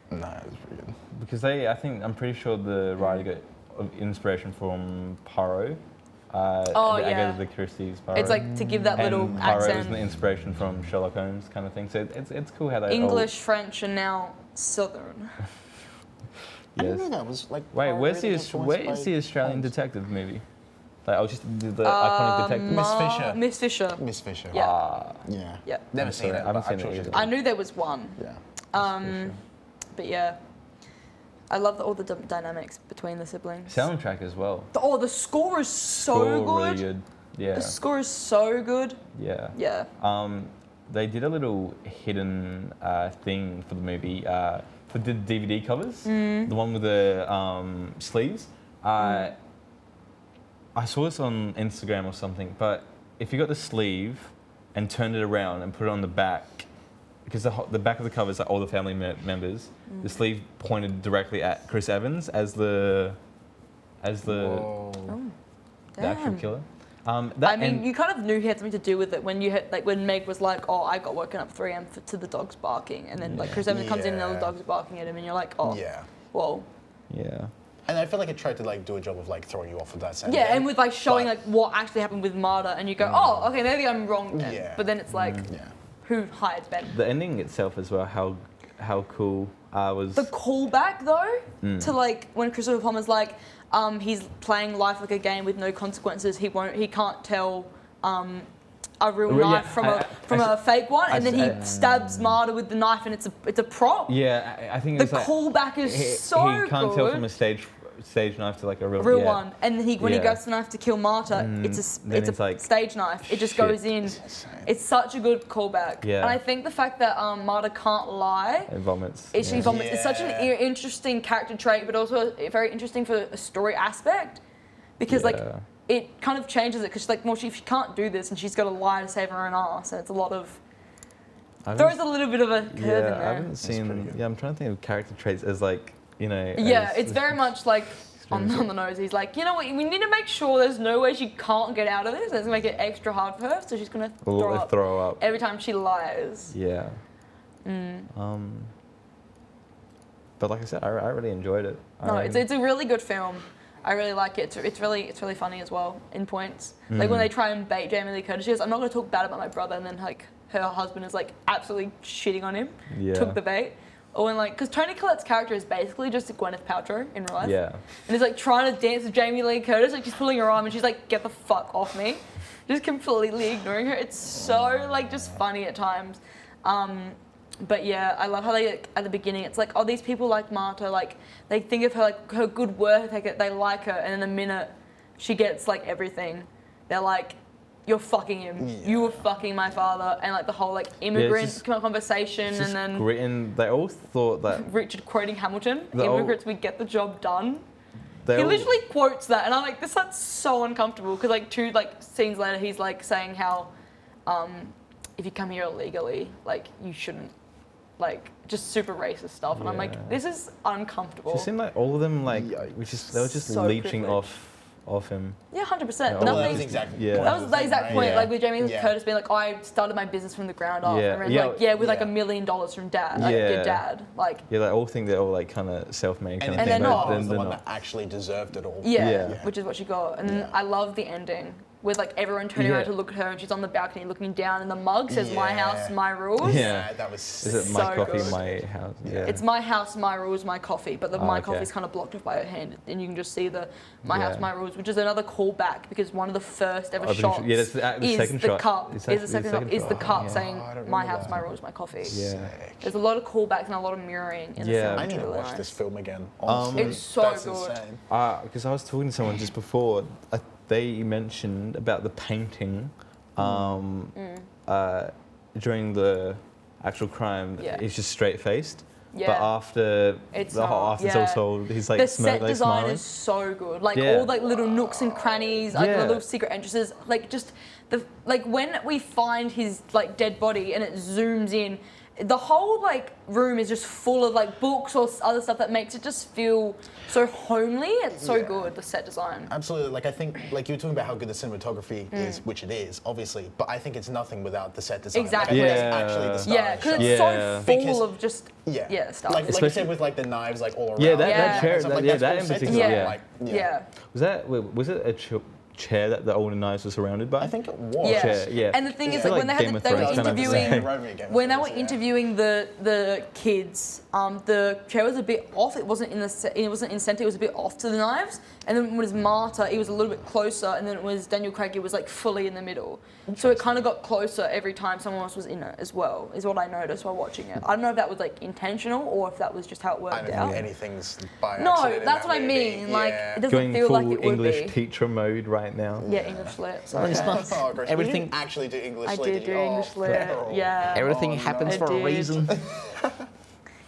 No, it was pretty good. Because I'm pretty sure the writer got inspiration from Poirot. Agatha Christie's Poirot. It's like to give that little Poirot accent. was the inspiration from Sherlock Holmes kind of thing. So it's cool how they English, French, and now Southern. I didn't know that was like. Wait, where's the Australian detective movie? Like, I was just the iconic detective. Miss Fisher. Miss Fisher. Yeah. Yeah. Never seen it. I haven't seen it either. I knew there was one. Yeah. But yeah. I love all the dynamics between the siblings. Soundtrack as well. The score is so good. Really good. Yeah. The score is so good. Yeah. Yeah. They did a little hidden thing for the movie for the DVD covers. The one with the sleeves. I saw this on Instagram or something, but if you got the sleeve and turned it around and put it on the back, because the back of the cover is like all the family members. The sleeve pointed directly at Chris Evans as the actual killer. You kind of knew he had something to do with it when you had, like, when Meg was like, "Oh, I got woken up 3 a.m. to the dogs barking," and then like Chris Evans comes in and all the dogs are barking at him, and you're like, "Oh, whoa." Yeah. And I feel like it tried to like do a job of like throwing you off with that same Yeah, and with like showing like what actually happened with Marta, and you go, "Oh, okay, maybe I'm wrong then." Yeah. But then it's like, who hired Ben? The ending itself as well, how cool was... The callback though, to like when Christopher Plummer's like, he's playing life like a game with no consequences. He can't tell a real knife from a fake one, and then he stabs Marta with the knife, and it's a prop. Yeah, I think the it's like, callback is so good. He can't tell from a stage knife to like a real one, and then when he grabs the knife to kill Marta, it's a like, stage knife. It just goes in. It's such a good callback. Yeah. And I think the fact that Marta can't lie. It vomits. She vomits. It's such an interesting character trait, but also very interesting for a story aspect, because like it kind of changes it, because she's like, well, she can't do this, and she's got to lie to save her own ass, and it's a lot of. Throws a little bit of a curve in there. I haven't seen. Yeah, I'm trying to think of character traits as like, you know. Yeah, it's very much like on the nose. He's like, you know what, we need to make sure there's no way she can't get out of this. Let's make it extra hard for her, so she's gonna throw up every time she lies. Yeah. But like I said, I really enjoyed it. It's a really good film. I really like it. It's really funny as well in points. Like when they try and bait Jamie Lee Curtis, she goes, "I'm not going to talk bad about my brother," and then like her husband is like absolutely shitting on him. Yeah. Took the bait. Or when like, because Toni Collette's character is basically just a Gwyneth Paltrow in real life. Yeah. And he's like trying to dance with Jamie Lee Curtis, like she's pulling her arm, and she's like, "Get the fuck off me," just completely ignoring her. It's so like just funny at times. But yeah, I love how they, at the beginning, it's like, oh, these people like Marta, like, they think of her, like, her good work, they like her, and in a minute, she gets, like, everything. They're like, "You're fucking him. Yeah. You were fucking my father," and, like, the whole, like, immigrant conversation, and then... And they all thought that... Richard quoting Hamilton, "Immigrants, we get the job done." He literally quotes that, and I'm like, that's so uncomfortable, because, like, 2, like, scenes later, he's, like, saying how, if you come here illegally, like, you shouldn't. Like, just super racist stuff, and I'm like, this is uncomfortable. It seemed like all of them, like, they were just so leeching privileged. off him. Yeah, 100%. Yeah, Nothing. That was exactly. That was the exact point. Yeah. Like with Jamie Curtis being like, I started my business from the ground up, and with like $1 million from dad, like your dad, like. Yeah, they all think they're all like kind of self-made kind of and thing. They're not. But Was the one that actually deserved it all. Yeah, which is what she got, and I love the ending. With like everyone turning around to look at her, and she's on the balcony looking down, and the mug says "My house, my rules." Yeah, that was. Is it my coffee, my house? Yeah. It's my house, my rules, my coffee, but the my coffee's kind of blocked off by her hand, and you can just see the my house, my rules, which is another callback, because one of the first ever shots that's the second shot. Cup. Is the second cup saying "My house, my rules, my coffee." Yeah. There's a lot of callbacks and a lot of mirroring in the film. I need to watch this film again. Honestly, it's so good. Because I was talking to someone just before. They mentioned about the painting during the actual crime. He's just straight-faced. Yeah. But after it's all told, he's like the set design smiling. is so good. Like all like little nooks and crannies, like the little secret entrances. Like just when we find his like dead body and it zooms in. The whole like room is just full of like books or other stuff that makes it just feel so homely. It's so good, the set design. Absolutely. Like I think, like you were talking about how good the cinematography is, which it is, obviously. But I think it's nothing without the set design. Exactly. Like, I think that's actually the star. Yeah, because it's so full of just stuff. Like you said, with like the knives like all around. Yeah, that chair. That in particular. Was it a chair that the older knives were surrounded by? I think it was. Yeah. And the thing is, like, when they were interviewing the kids, the chair was a bit off. It wasn't in the center. It was a bit off to the knives. And then when it was Marta, it was a little bit closer. And then it was Daniel Craig. It was like fully in the middle. So it kind of got closer every time someone else was in it as well. Is what I noticed while watching it. I don't know if that was like intentional or if that was just how it worked out. I don't think anything's by accident. No, that's what I mean. Like it doesn't feel like it would be. Going full English teacher mode right now. Yeah, English lit. So everything. You actually do English lit. I did do English lit. Yeah. Everything happens for a reason.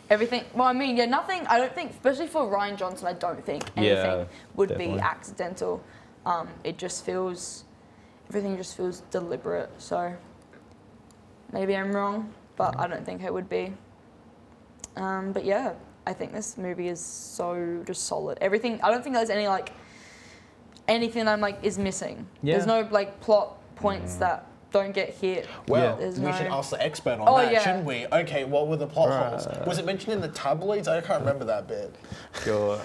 Everything. Well, I mean, nothing. I don't think, especially for Rian Johnson, I don't think anything would be accidental. Everything just feels deliberate. So, Maybe I'm wrong, but I don't think it would be. But yeah, I think this movie is so just solid. Everything. I don't think there's any like anything that I'm like is missing. Yeah. There's no like plot points that don't get hit. Well, There's we no... should ask the expert on that, yeah. shouldn't we? Okay, what were the plot holes? Was it mentioned in the tabloids? I can't remember that bit. Sure.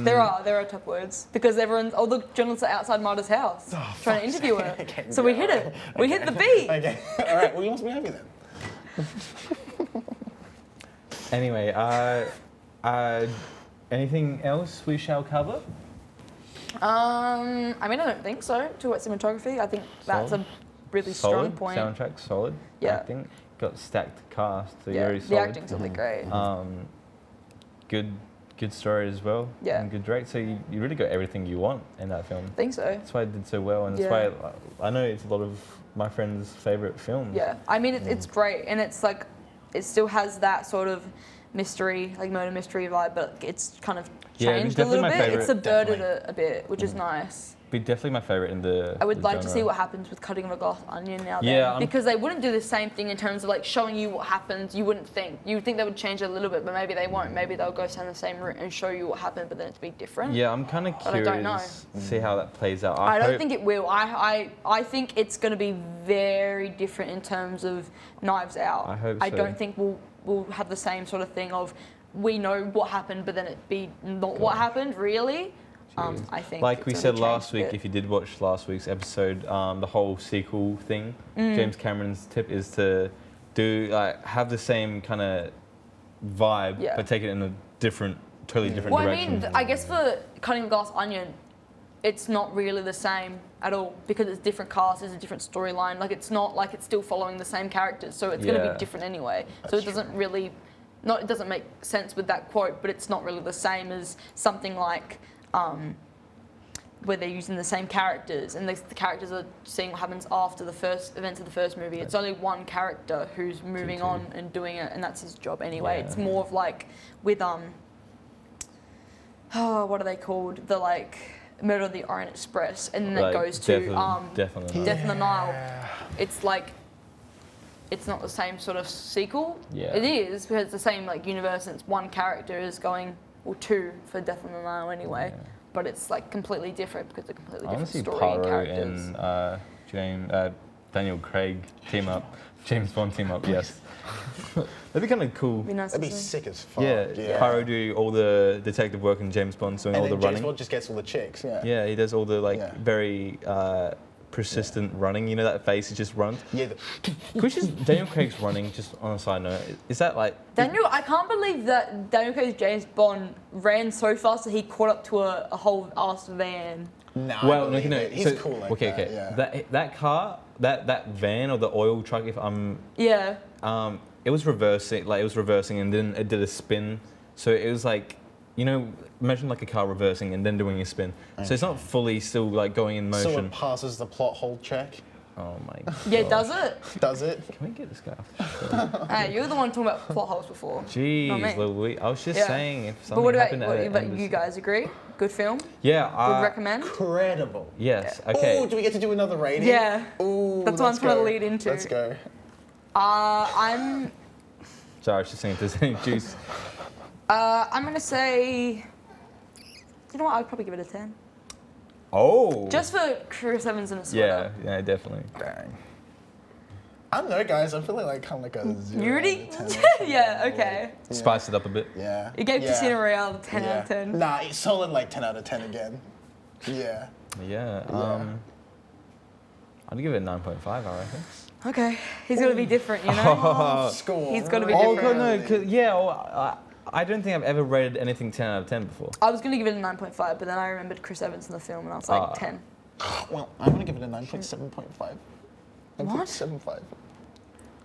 There are tabloids because all the journalists are outside Marta's house trying to interview her. Okay, so we hit it. We hit the beat. Okay, all right. Well, you must be happy then. Anyway, anything else we shall cover? I mean, I don't think so. Talk about cinematography. I think that's a really strong point. Soundtrack, solid. Yeah. Acting, got stacked cast, so Yeah, very the solid. acting's really great. Good story as well. Yeah. And good direct. So you really got everything you want in that film. I think so. That's why it did so well, and that's why I know it's a lot of my friends' favourite films. Yeah, I mean, it's great, and it's like, it still has that sort of mystery, like murder mystery vibe, but it's kind of changed a little bit. It's subverted it a bit, which is nice. Be definitely my favourite in the I would the like to genre. see what happens with cutting of a glass onion now. Yeah, Then, because they wouldn't do the same thing in terms of like showing you what happens. You wouldn't think. You would think they would change it a little bit, but maybe they won't. Maybe they'll go down the same route and show you what happened, but then it's be different. Yeah, I'm kind of But I don't know. curious to see how that plays out. I don't think it will. I think it's going to be very different in terms of Knives Out. I hope I so. don't think we'll have the same sort of thing of we know what happened, but then it be not what happened really. I think. Like we it's said gonna last change a week, bit. if you did watch last week's episode, the whole sequel thing, James Cameron's tip is to do have the same kind of vibe, but take it in a totally different Well, direction. I mean, I guess for Cutting a Glass Onion, it's not really the same at all because it's different cast, it's a different storyline. Like it's not like it's still following the same characters, so it's going to be different anyway. So it doesn't really, it doesn't make sense with that quote, but it's not really the same as something like where they're using the same characters and the characters are seeing what happens after the first events of the first movie. It's only one character who's moving on and doing it, and that's his job anyway. It's more of like with what are they called? The Murder of the Orient Express, and then it goes to Death on the Nile. Death on the Nile. It's like it's not the same sort of sequel. Yeah. It is because it's the same universe, and it's one character is going, or two for Death on the Nile anyway. Yeah. But it's completely different because it's a completely different story and characters. And Daniel Craig team up, James Bond team up. Yes, that'd be kind of cool. That'd be sick as fuck. Yeah. Pyro do all the detective work and James Bond doing all the running. James Bond just gets all the chicks. Yeah, he does all the very persistent running. You know that face he just runs. Yeah. Which is Daniel Craig's running. Just on a side note, is that Daniel? I can't believe that Daniel Craig's James Bond ran so fast that he caught up to a whole ass van. No. Well, no. He's cool like that. Okay. Yeah. That car, that van or the oil truck, if I'm it was reversing. It was reversing and then it did a spin. So it was imagine a car reversing and then doing a spin. Okay. So it's not fully still going in motion. So it passes the plot hole check. Oh my god. Yeah, does it? Does it? Can we get this guy off? Hey, you're the one talking about plot holes before. Jeez, Louis. I was just saying if something But what happened about you guys? Agree? Good film? Yeah. Would recommend? Incredible. Yes. Yeah. Okay. Oh, do we get to do another rating? Yeah. Ooh, that's what I'm trying to lead into. Let's go. I'm. Sorry, I was just saying if there's any juice. I'm gonna say. You know what? I'd probably give it a 10. Oh. Just for Chris Evans in a sweater. Yeah, definitely. Dang. I don't know, guys. I'm feeling kind of a 0 Yuri? out of 10. Yeah, okay. Yeah. Spice it up a bit. Yeah. You gave Casino Royale a 10 out of 10. Nah, it's solid 10 out of 10 again. Yeah. Yeah. I'd give it a 9.5, I reckon. Okay. He's got to be different, you know? Score. He's got to be Oh, different. no, I don't think I've ever rated anything 10 out of 10 before. I was going to give it a 9.5, but then I remembered Chris Evans in the film and I was like, 10. Well, I'm going to give it a 9.7.5. What? 9.75.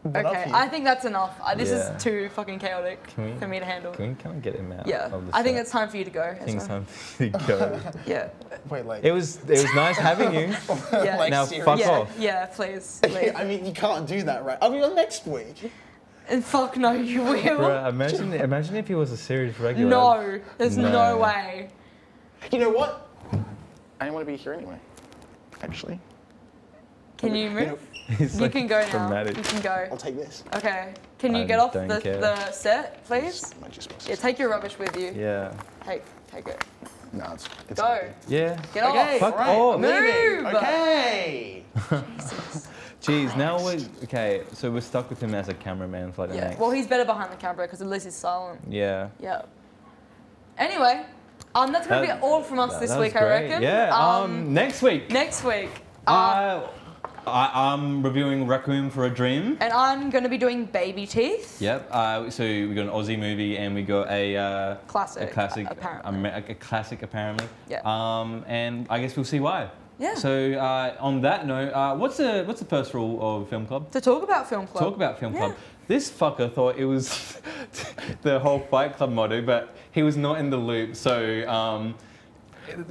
Okay, I think that's enough. This is too fucking chaotic for me to handle. Can we kind of get him out? Yeah, of the I think set? it's time for you to go. I think it's time for you to go. Yeah. Wait, It was nice having you. Yeah. Now seriously. fuck yeah, off. yeah, please. I mean, you can't do that, right? I'll be on next week. And fuck no, you will. Bruh, imagine if he was a series regular. No, there's no way. You know what? I didn't want to be here anyway. Actually. Can you move? He's You like can go now. dramatic. You can go. I'll take this. Okay. Can you I get off don't care. the set, please? Am I just supposed Yeah, to- take your rubbish with you. Yeah. Take it. No, it's Go. okay. Yeah. Get Okay, off. Fuck right, off. I'm leaving. Move. Okay. Jeez, now we're okay. So we're stuck with him as a cameraman for like the Yeah. next. Well, he's better behind the camera because at least he's silent. Yeah. Yeah. Anyway, that's gonna be That- all from us That this was week, I great. reckon. Yeah. Next week. Next week. I'm reviewing Requiem for a Dream. And I'm gonna be doing Baby Teeth. Yep. So we got an Aussie movie and we got a Classic, A classic. apparently. A classic apparently. Yeah. And I guess we'll see why. Yeah. So on that note, what's the first rule of Film Club? To talk about Film Club. Talk about Film Club. Yeah. This fucker thought it was the whole Fight Club motto, but he was not in the loop. So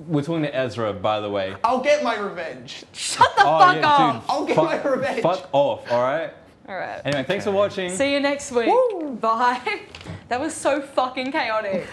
we're talking to Ezra, by the way. I'll get my revenge. Shut the fuck up. Dude, I'll get my revenge. Fuck off, all right? All right. Anyway, thanks for watching. See you next week. Bye. That was so fucking chaotic.